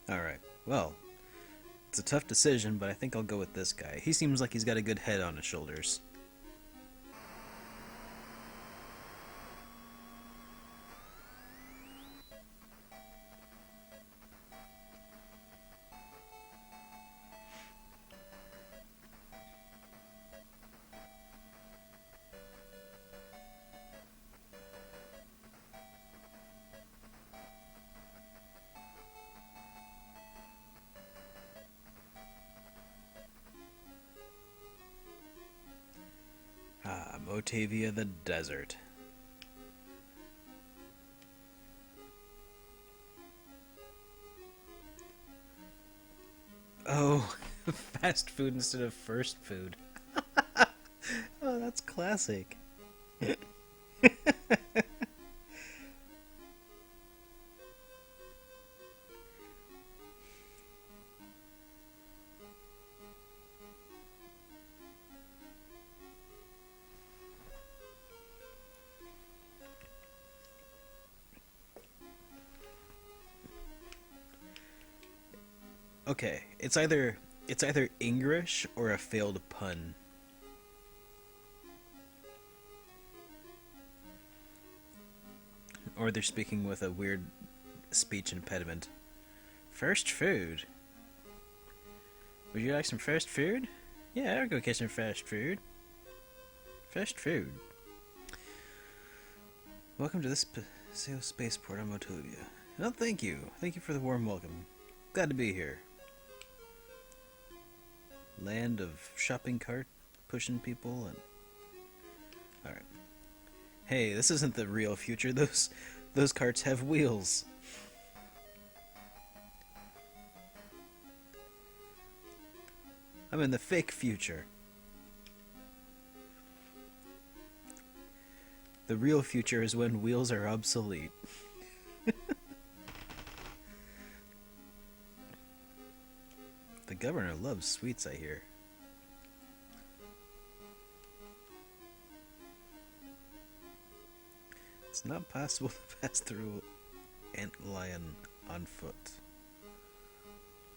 Alright, well, it's a tough decision, but I think I'll go with this guy. He seems like he's got a good head on his shoulders. Ah, Motavia the Desert. Oh, fast food instead of first food. Oh, that's classic. Okay, it's either English or a failed pun. Or they're speaking with a weird speech impediment. First food. Would you like some first food? Yeah, I'll go get some first food. First food. Welcome to this spaceport on Motavia. Well, thank you. Thank you for the warm welcome. Glad to be here. Land of shopping cart pushing people and... Alright. Hey, this isn't the real future. Those carts have wheels. I'm in the fake future. The real future is when wheels are obsolete. The governor loves sweets, I hear. It's not possible to pass through Antlion on foot.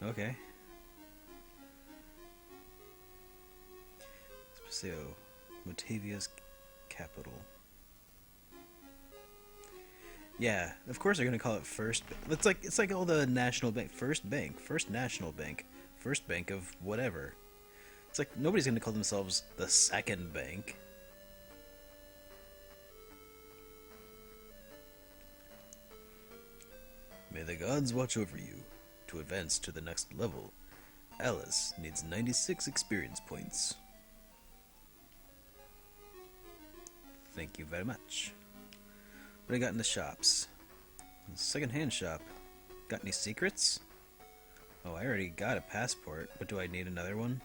Okay. Paseo, Motavia's capital. Yeah, of course they're gonna call it first. It's like all the national bank, first national bank, first bank of whatever. It's like nobody's gonna call themselves the second bank. May the gods watch over you. To advance to the next level, Alice needs 96 experience points. Thank you very much. What do I got in the shops? Second-hand shop. Got any secrets? Oh, I already got a passport, but do I need another one?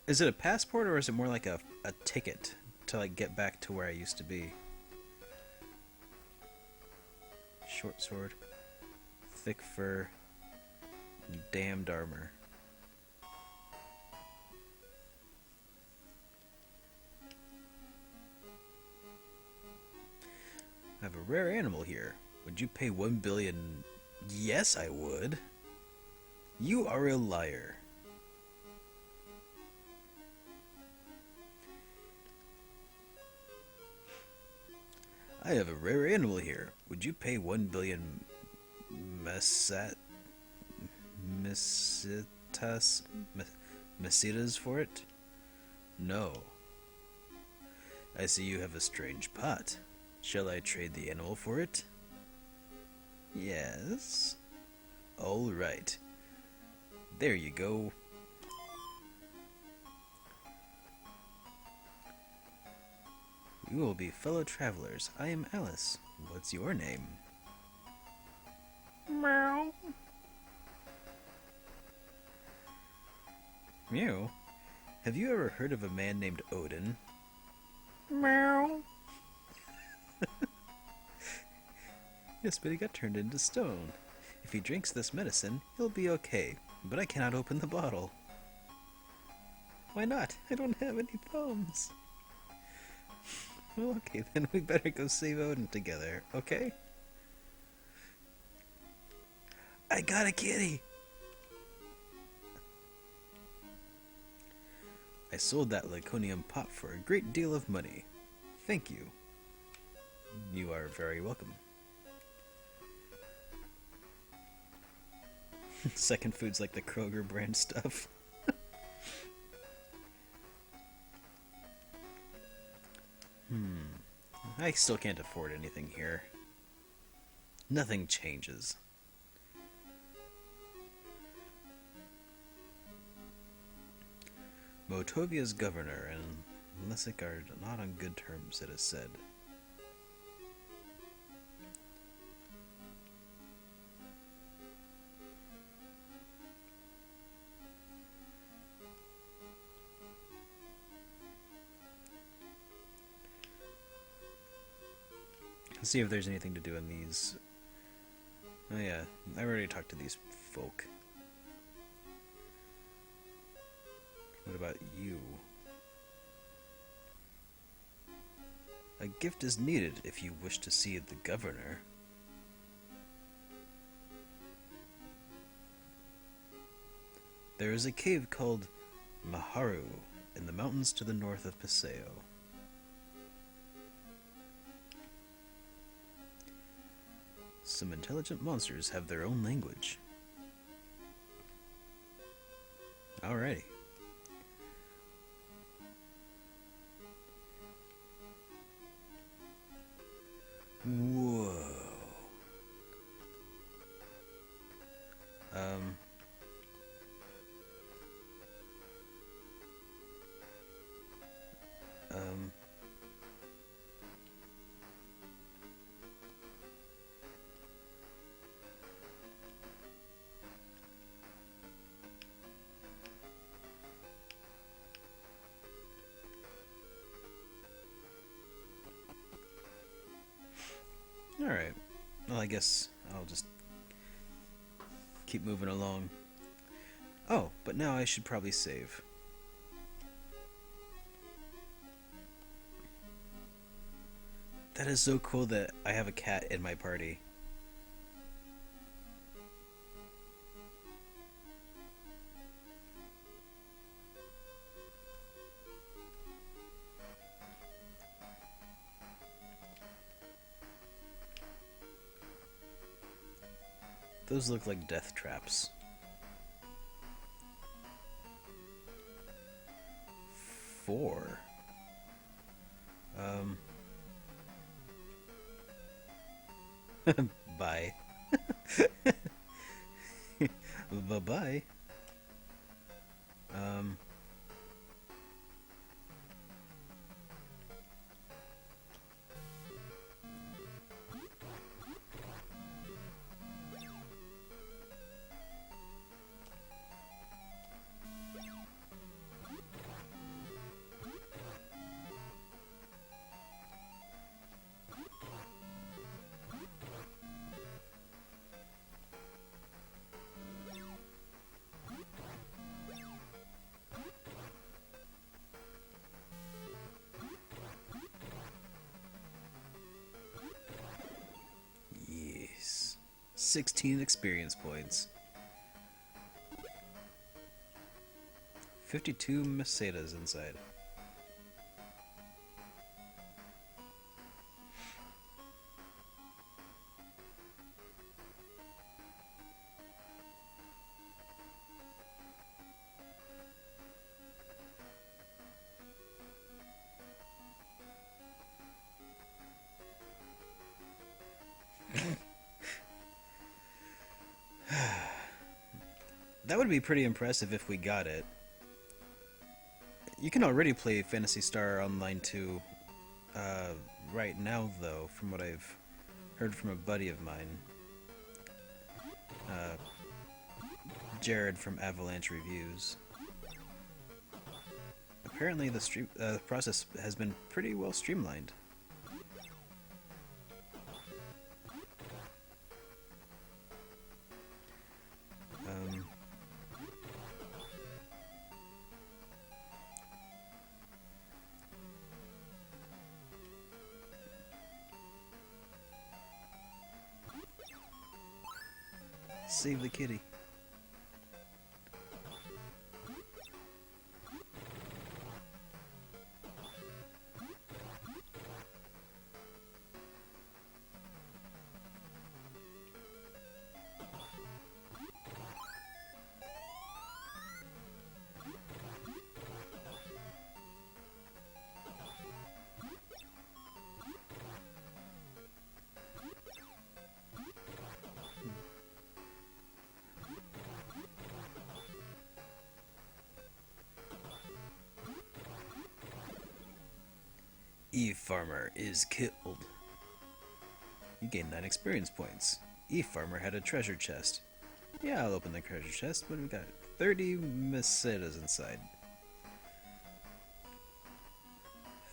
Is it a passport or is it more like a ticket to like get back to where I used to be? Short sword, thick fur, damned armor. I have a rare animal here. Would you pay 1 billion? Yes, I would. You are a liar. I have a rare animal here. Would you pay 1 billion mesitas for it? No. I see you have a strange pot. Shall I trade the animal for it? Yes. All right. There you go. We will be fellow travelers. I am Alice. What's your name? Meow. Meow? Have you ever heard of a man named Odin? Meow. Yes, but he got turned into stone. If he drinks this medicine, he'll be okay. But I cannot open the bottle. Why not? I don't have any thumbs. Well, okay, then we better go save Odin together, okay? I got a kitty! I sold that Laconium pot for a great deal of money. Thank you. You are very welcome. Second food's like the Kroger brand stuff. I still can't afford anything here. Nothing changes. Motovia's governor and Lessick are not on good terms, it is said. Let's see if there's anything to do in these. Oh yeah, I already talked to these folk. What about you? A gift is needed if you wish to see the governor. There is a cave called Maharu in the mountains to the north of Paseo. Some intelligent monsters have their own language. Alrighty. Whoa. Alright. Well, I guess I'll just keep moving along. Oh, but now I should probably save. That is so cool that I have a cat in my party. Those look like death traps. 4. Bye. Bye-bye. Yes. 16 experience points. 52 Mesetas inside. That would be pretty impressive if we got it. You can already play Phantasy Star Online 2 right now, though, from what I've heard from a buddy of mine. Jared from Avalanche Reviews. Apparently the process has been pretty well streamlined. Save the kitty. Eve Farmer is killed. You gain 9 experience points. Eve Farmer had a treasure chest. Yeah, I'll open the treasure chest. What do we got? 30 Mesetas inside.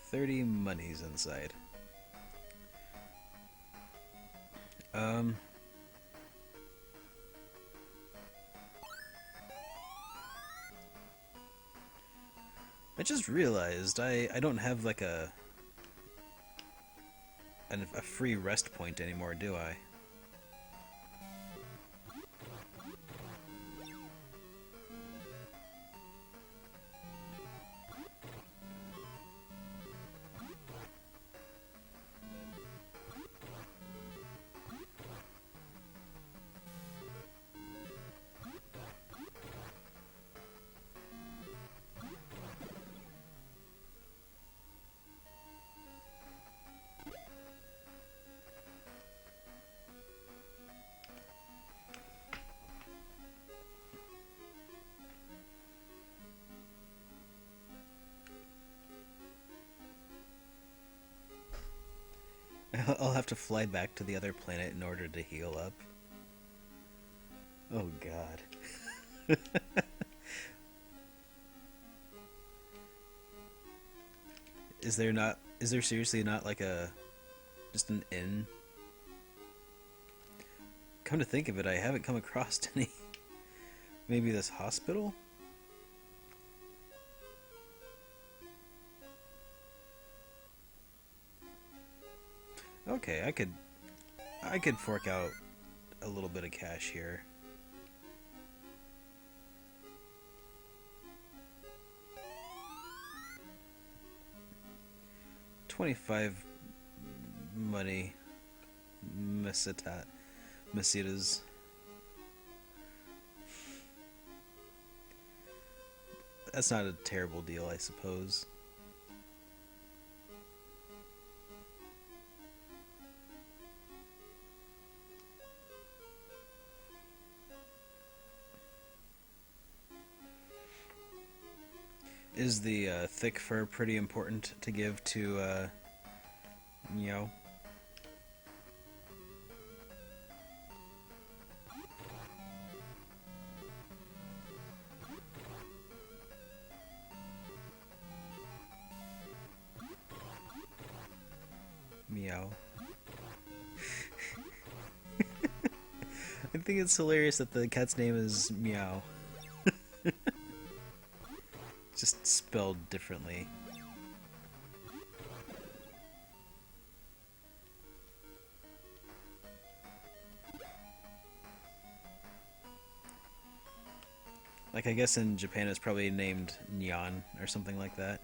30 monies inside. I just realized I don't have like a free rest point anymore, do I? I'll have to fly back to the other planet in order to heal up. Oh god. Is there seriously not like just an inn? Come to think of it, I haven't come across any. Maybe this hospital? Okay, I could fork out a little bit of cash here. $25 money mesitas. That's not a terrible deal, I suppose. Is the thick fur pretty important to give to Meow? Meow. I think it's hilarious that the cat's name is Meow. Just spelled differently. Like, I guess in Japan it's probably named Nyan or something like that.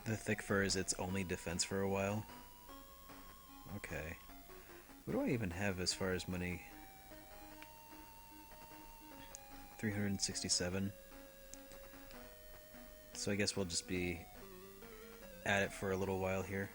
The thick fur is its only defense for a while. Okay. What do I even have as far as money? 367. So I guess we'll just be at it for a little while here.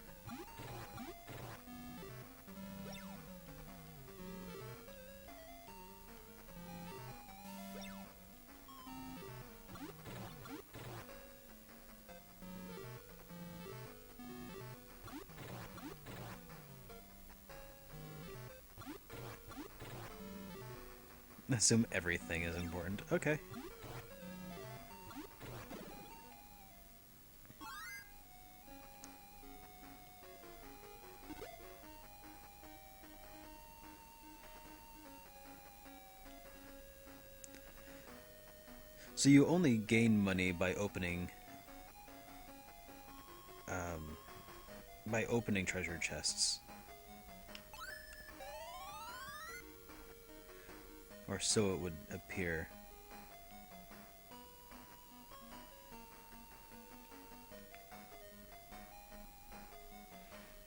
Assume everything is important. Okay. So you only gain money by opening treasure chests. Or so it would appear.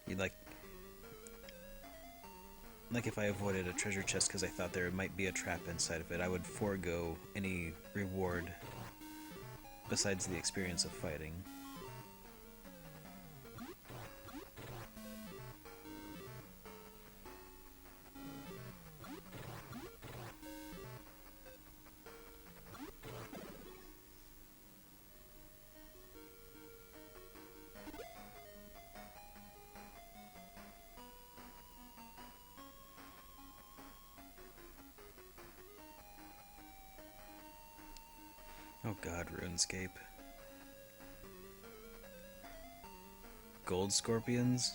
You'd like if I avoided a treasure chest because I thought there might be a trap inside of it, I would forego any reward besides the experience of fighting. Oh god, RuneScape. Gold scorpions?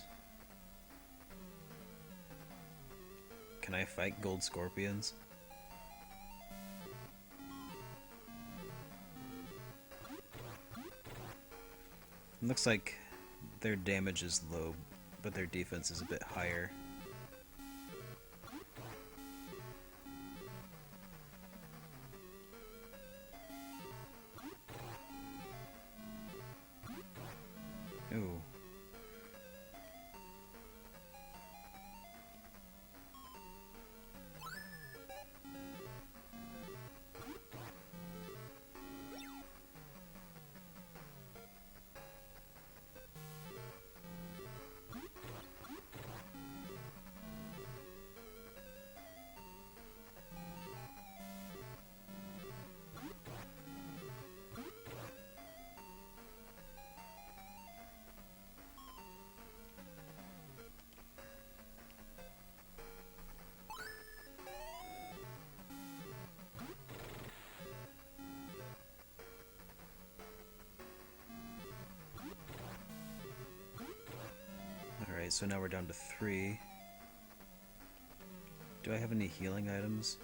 Can I fight gold scorpions? It looks like their damage is low, but their defense is a bit higher. Ooh. Alright, so now we're down to 3. Do I have any healing items?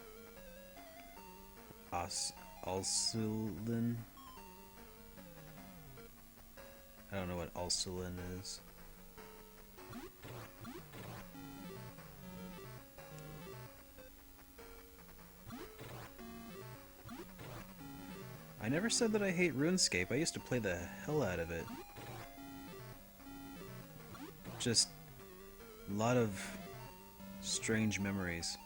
Alsulin? I don't know what Ulsulin is. I never said that I hate RuneScape. I used to play the hell out of it. Just a lot of strange memories.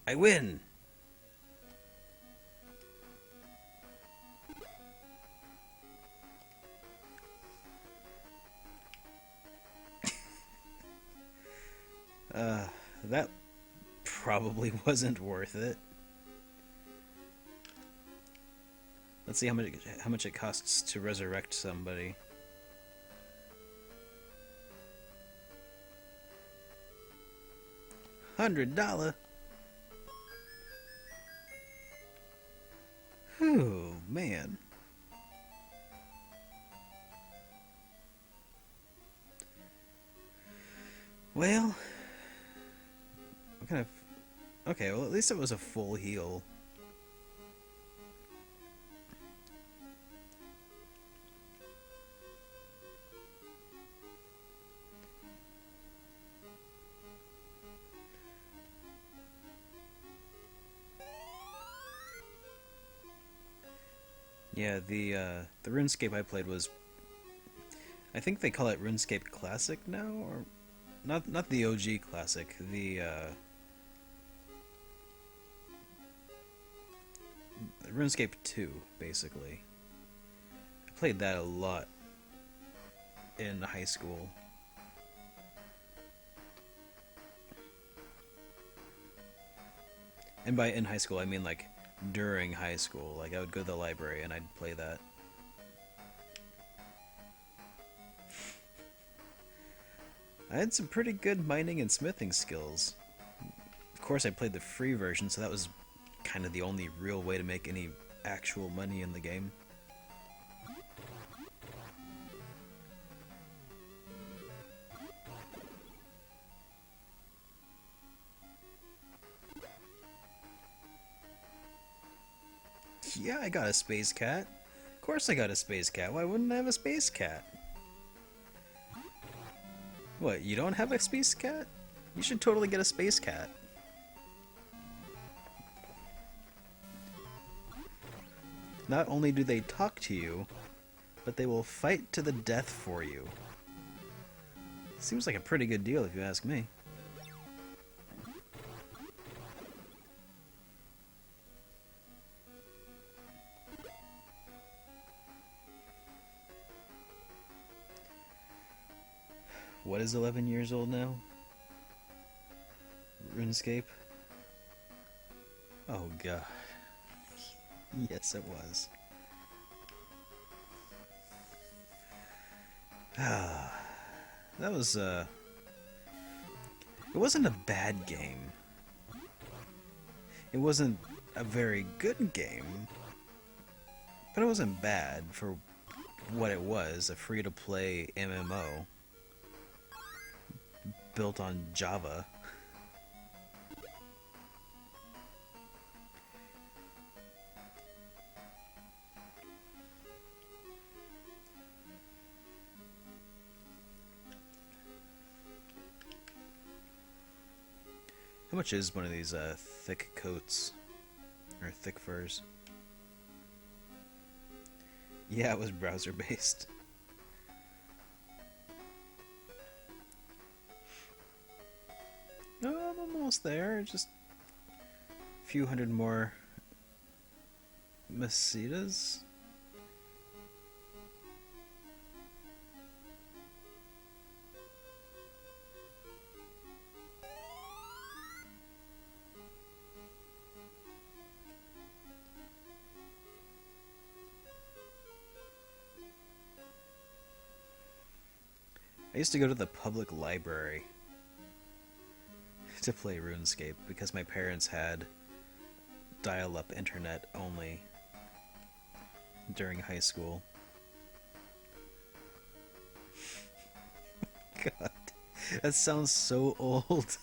I win! That probably wasn't worth it. Let's see how much it costs to resurrect somebody. $100. Whew, man. Well, what kind of... Okay, well at least it was a full heal. Yeah, the RuneScape I played was... I think they call it RuneScape Classic now, or... Not the OG Classic, the RuneScape 2, basically. I played that a lot in high school. And by in high school, I mean like during high school. Like I would go to the library and I'd play that. I had some pretty good mining and smithing skills. Of course, I played the free version, so that was kind of the only real way to make any actual money in the game. Yeah, I got a space cat. Of course I got a space cat. Why wouldn't I have a space cat? What, you don't have a space cat? You should totally get a space cat. Not only do they talk to you, but they will fight to the death for you. Seems like a pretty good deal if you ask me. What is 11 years old now? RuneScape? Oh god. Yes, it was. That was, it wasn't a bad game. It wasn't a very good game. But it wasn't bad for what it was, a free-to-play MMO. Built on Java. How much is one of these thick coats? Or thick furs? Yeah, it was browser based. No, I'm almost there. Just a few hundred more Masitas. I used to go to the public library to play RuneScape because my parents had dial-up internet only during high school. That sounds so old.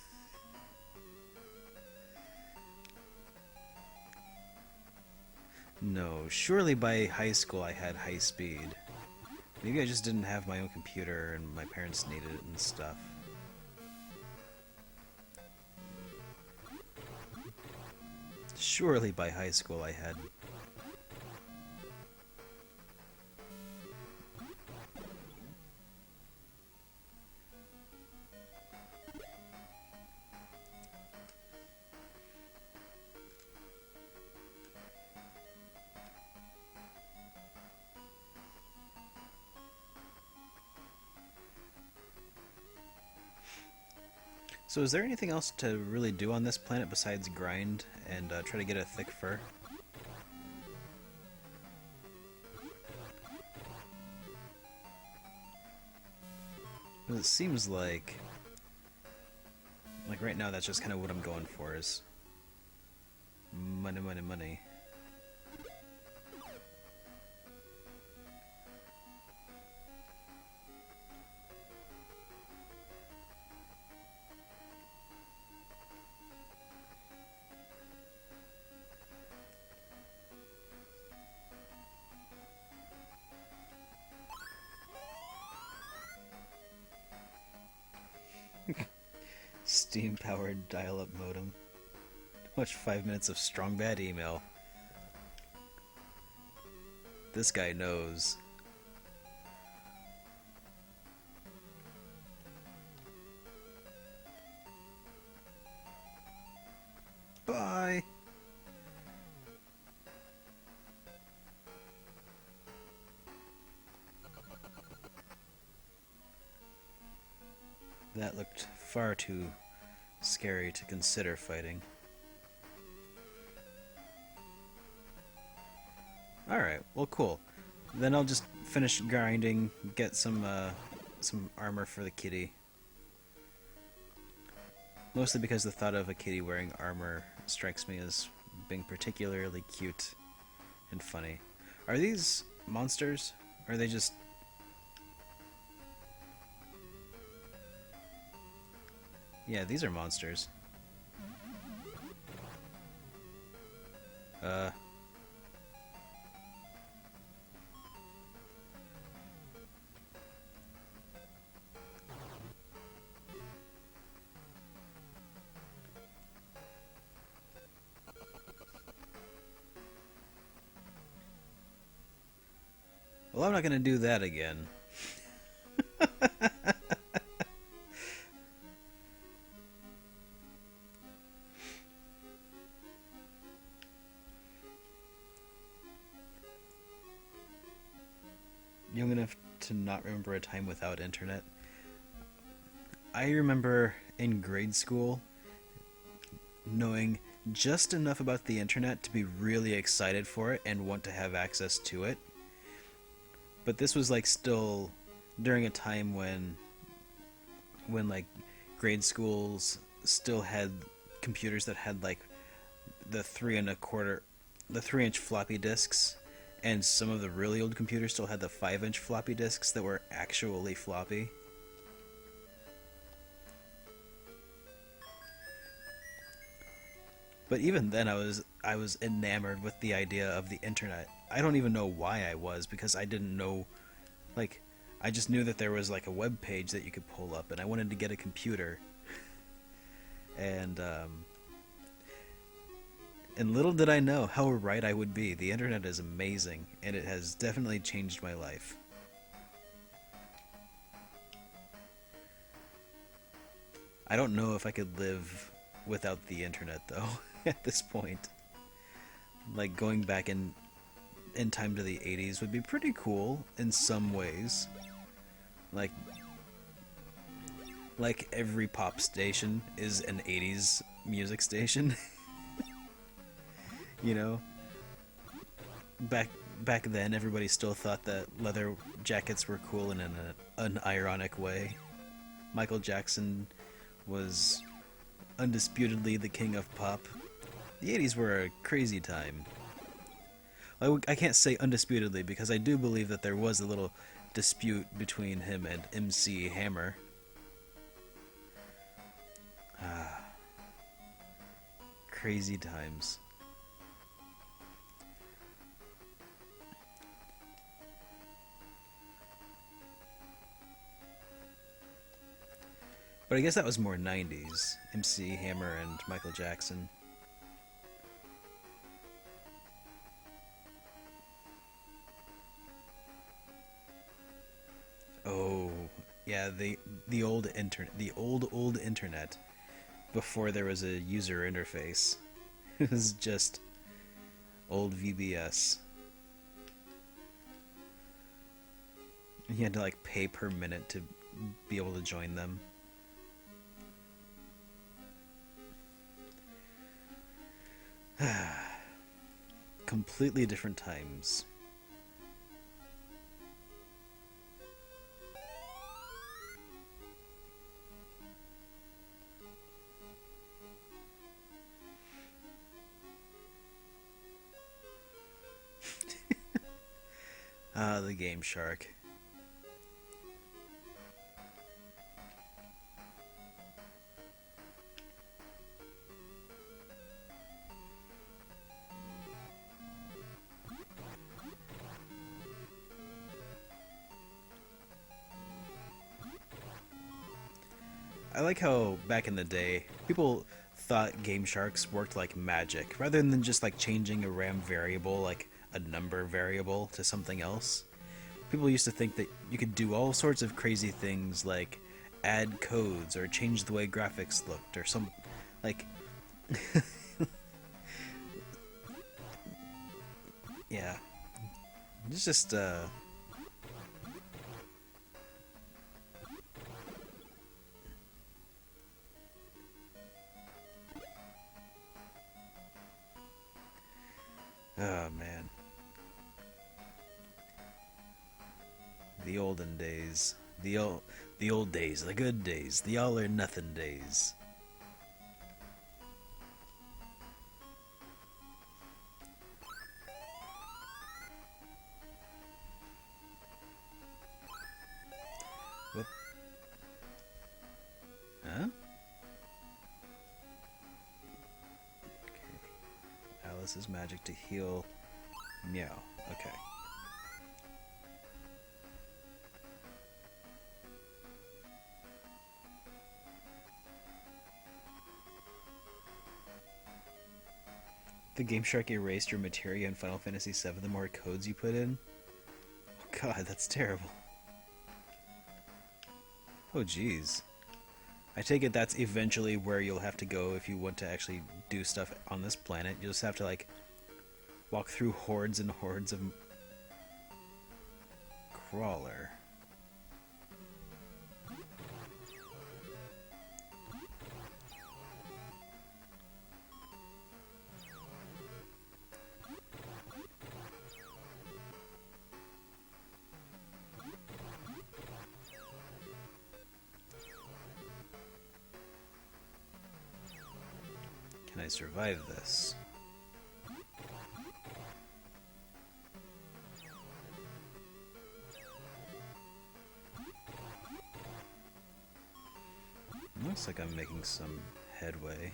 No, surely by high school I had high speed. Maybe I just didn't have my own computer and my parents needed it and stuff. Surely by high school I had. So is there anything else to really do on this planet besides grind and try to get a thick fur? Well, it seems like right now that's just kind of what I'm going for is money, money, money. Steam-powered dial-up modem. Watch 5 minutes of strong bad email. This guy knows. Bye! That looked far too scary to consider fighting. Alright, well cool. Then I'll just finish grinding, get some armor for the kitty. Mostly because the thought of a kitty wearing armor strikes me as being particularly cute and funny. Are these monsters? Or are they just... Yeah, these are monsters. Well, I'm not gonna do that again. Young enough to not remember a time without internet. I remember in grade school knowing just enough about the internet to be really excited for it and want to have access to it. But this was like still during a time when like grade schools still had computers that had like the 3-inch floppy disks, and some of the really old computers still had the 5-inch floppy disks that were actually floppy. But even then I was enamored with the idea of the internet. I don't even know why I was, because I didn't know, like, I just knew that there was like a web page that you could pull up, and I wanted to get a computer. And little did I know how right I would be. The internet is amazing, and it has definitely changed my life. I don't know if I could live without the internet, though, at this point. Like, going back in time to the 80s would be pretty cool in some ways. Like every pop station is an 80s music station. You know? Back then, everybody still thought that leather jackets were cool in an ironic way. Michael Jackson was undisputedly the king of pop. The 80s were a crazy time. I can't say undisputedly, because I do believe that there was a little dispute between him and MC Hammer. Crazy times. But I guess that was more 90s. MC Hammer and Michael Jackson. Oh, yeah, the old internet before there was a user interface. It was just old VBS. You had to like pay per minute to be able to join them. Completely different times. Ah, the Game Shark. I like how back in the day, people thought Game Sharks worked like magic, rather than just like changing a RAM variable, like a number variable, to something else. People used to think that you could do all sorts of crazy things like add codes or change the way graphics looked or some like yeah. It's just oh man. The olden days. The old days, the good days, the all or nothing days. Whoop. Huh? Okay. Alice's magic to heal Meow. Okay. The Game Shark erased your materia in Final Fantasy VII the more codes you put in? Oh god, that's terrible. Oh jeez. I take it that's eventually where you'll have to go if you want to actually do stuff on this planet. You'll just have to, like, walk through hordes and hordes of crawler. Can I survive this? Looks like I'm making some headway.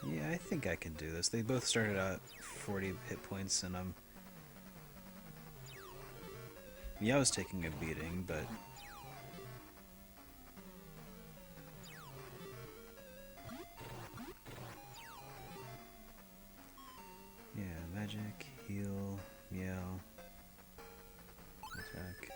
Yeah, I think I can do this. They both started at 40 hit points, and yeah, I was taking a beating, but yeah, magic, heal, meow, attack.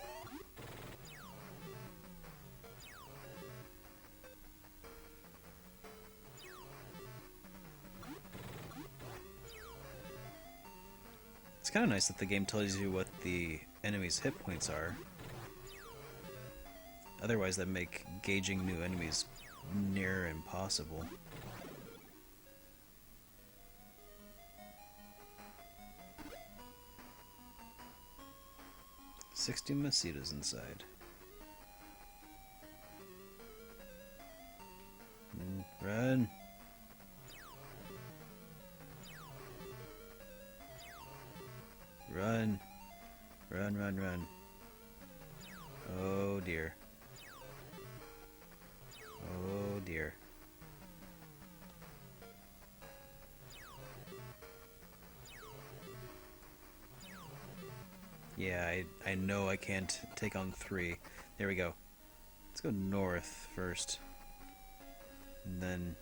It's kind of nice that the game tells you what the enemy's hit points are. Otherwise, that make gauging new enemies near impossible. $60 Masitas inside. Run! Run! Run, run, run. Oh dear. Oh dear. Yeah, I know I can't take on 3. There we go. Let's go north first. And then...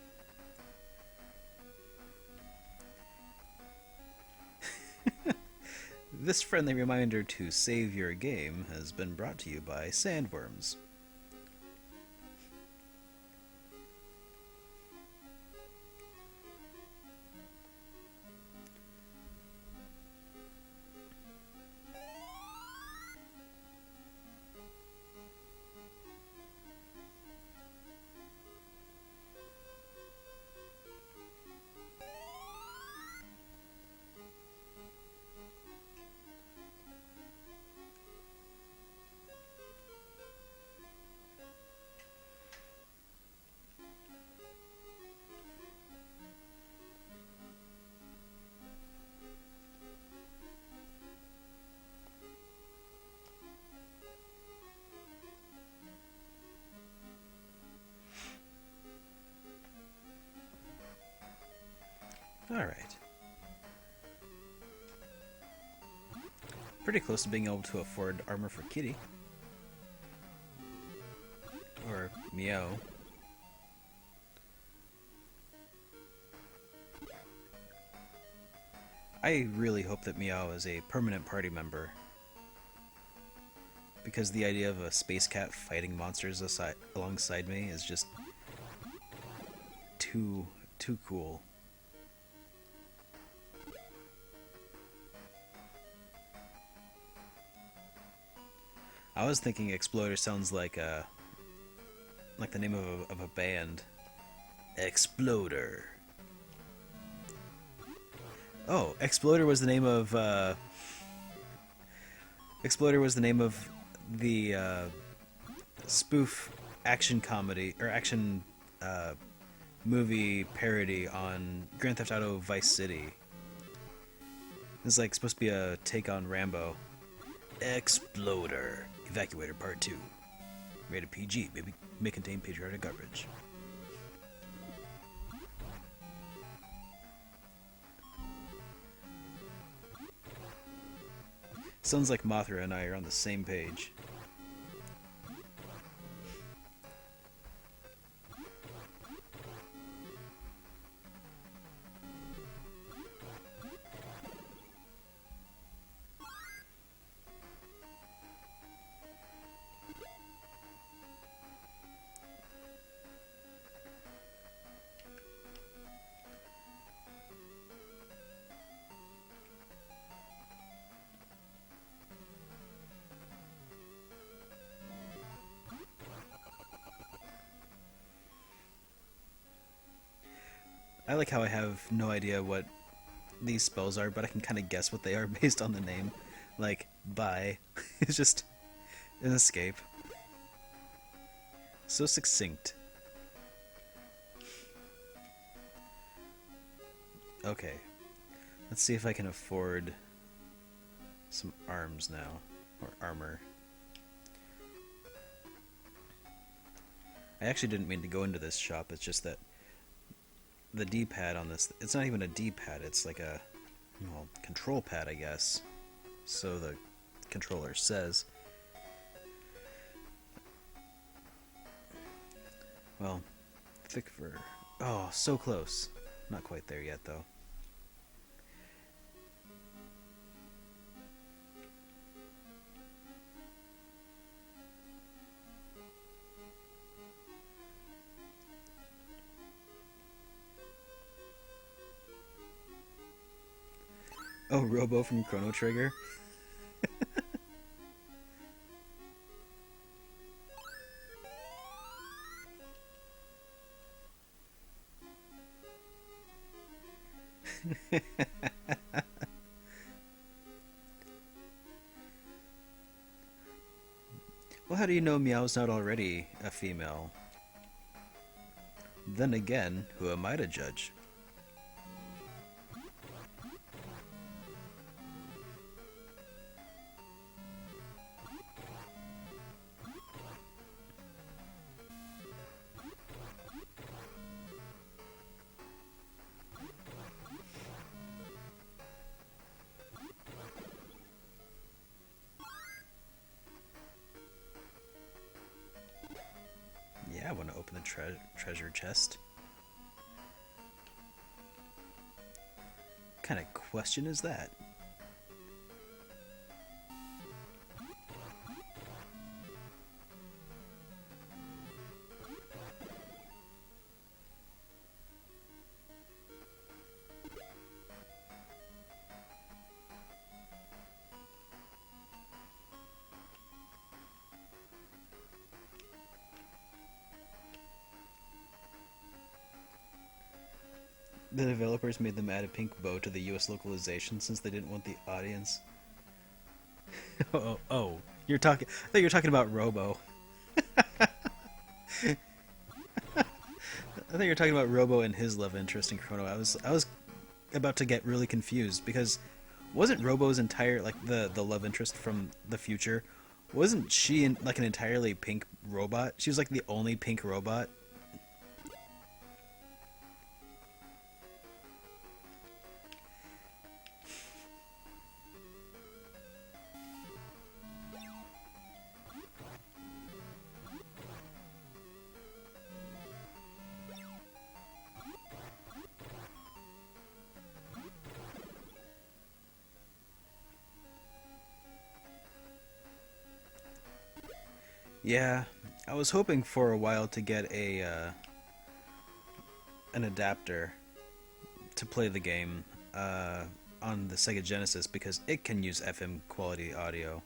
This friendly reminder to save your game has been brought to you by sandworms. Alright. Pretty close to being able to afford armor for Kitty. Or Meow. I really hope that Meow is a permanent party member. Because the idea of a space cat fighting monsters alongside me is just too cool. I was thinking Exploder sounds like the name of a band. Exploder. Oh, Exploder was the name of Exploder was the name of the spoof action comedy or action movie parody on Grand Theft Auto Vice City. It's like supposed to be a take on Rambo. Exploder. Evacuator Part 2. Rated PG. May contain patriotic garbage. Sounds like Mothra and I are on the same page. I like how I have no idea what these spells are, but I can kind of guess what they are based on the name. Like, bye. It's just an escape. So succinct. Okay. Let's see if I can afford some arms now. Or armor. I actually didn't mean to go into this shop, it's just that the D-pad on this, it's not even a D-pad, it's like a, well, control pad, I guess. So the controller says. Well, thick fur. Oh, so close. Not quite there yet, though. Oh, Robo from Chrono Trigger? Well, how do you know Meow's not already a female? Then again, who am I to judge? treasure chest. What kind of question is that? The developers made them add a pink bow to the US localization since they didn't want the audience. Oh, you're talking. I thought you were talking about Robo. I thought you were talking about Robo and his love interest in Chrono. I was about to get really confused because wasn't Robo's entire like the love interest from the future? Wasn't she like an entirely pink robot? She was like the only pink robot. Yeah, I was hoping for a while to get a an adapter to play the game on the Sega Genesis because it can use FM quality audio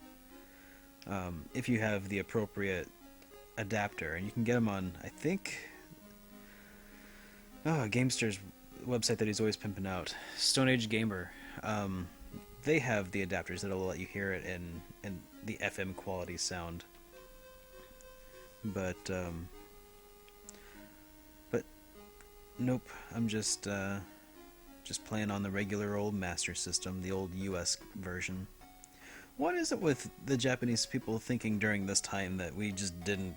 if you have the appropriate adapter, and you can get them on I think Gamster's website that he's always pimping out, Stone Age Gamer. They have the adapters that'll let you hear it in the FM quality sound. But nope. I'm just playing on the regular old Master System, the old US version. What is it with the Japanese people thinking during this time that we just didn't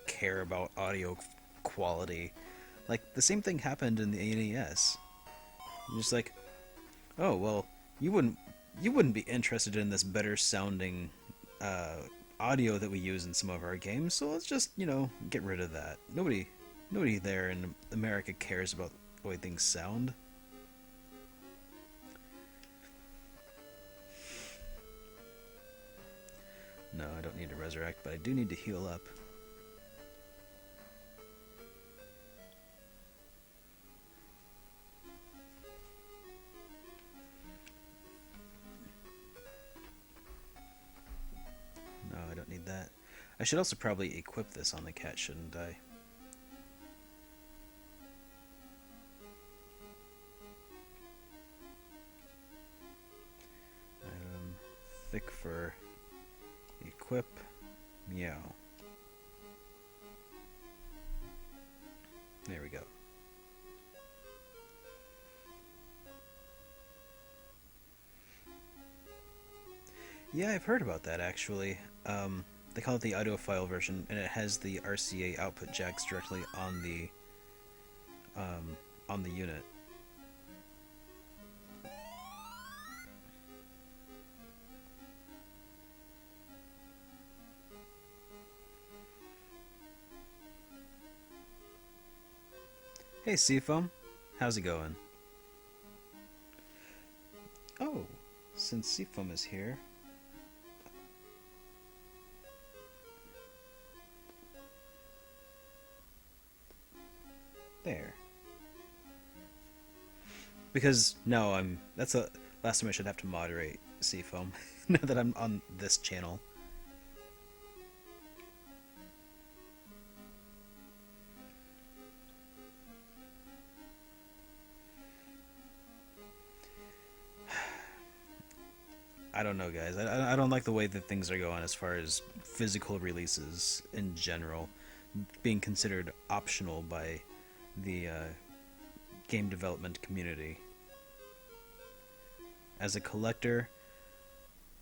care about audio quality? Like the same thing happened in the NES. Just like, oh well, you wouldn't be interested in this better sounding audio that we use in some of our games, so let's just, get rid of that. Nobody there in America cares about the way things sound. No, I don't need to resurrect, but I do need to heal up. No, I don't need that. I should also probably equip this on the cat, shouldn't I? Thick fur. Equip. Meow. There we go. Yeah, I've heard about that actually. They call it the audiophile version, and it has the RCA output jacks directly on the unit. Hey Seafoam, how's it going? Oh, since Seafoam is here, there. Because no, that's the last time I should have to moderate Seafoam. Now that I'm on this channel. I don't know, guys. I don't like the way that things are going as far as physical releases in general being considered optional by the game development community. As a collector,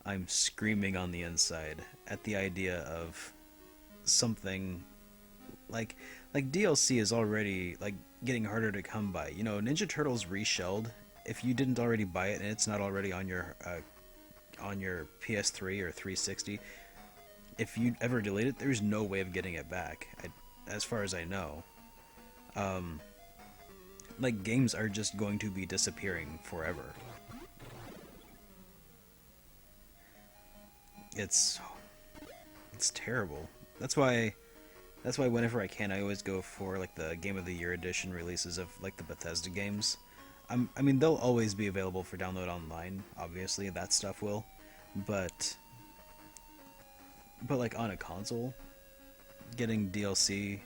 I'm screaming on the inside at the idea of something like DLC is already like getting harder to come by. Ninja Turtles Reshelled. If you didn't already buy it and it's not already on your PS3 or 360, if you ever delete it, there's no way of getting it back, as far as I know. like, games are just going to be disappearing forever. It's terrible. That's why whenever I can, I always go for like the Game of the Year edition releases of like the Bethesda games. I mean, they'll always be available for download online. Obviously, that stuff will, but like on a console, getting DLC,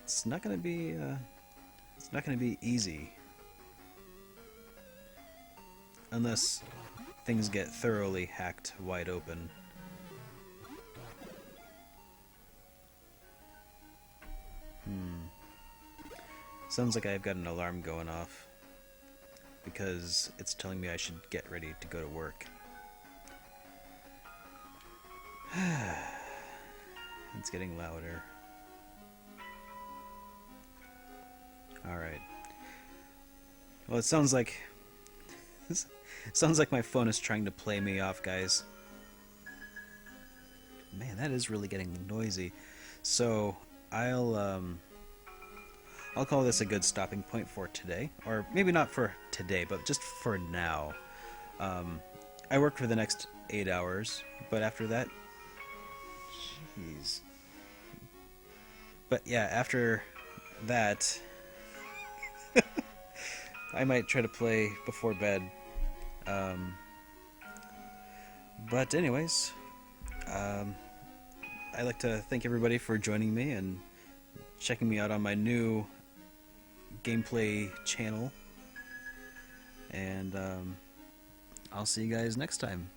it's not gonna be easy unless things get thoroughly hacked wide open. Sounds like I've got an alarm going off because it's telling me I should get ready to go to work. It's getting louder. Alright. Well, it sounds like my phone is trying to play me off, guys. Man, that is really getting noisy. So, I'll call this a good stopping point for today. Or maybe not for today, but just for now. I work for the next 8 hours, but after that... Jeez. But yeah, after that... I might try to play before bed. But anyways... I'd like to thank everybody for joining me and checking me out on my new gameplay channel. And I'll see you guys next time.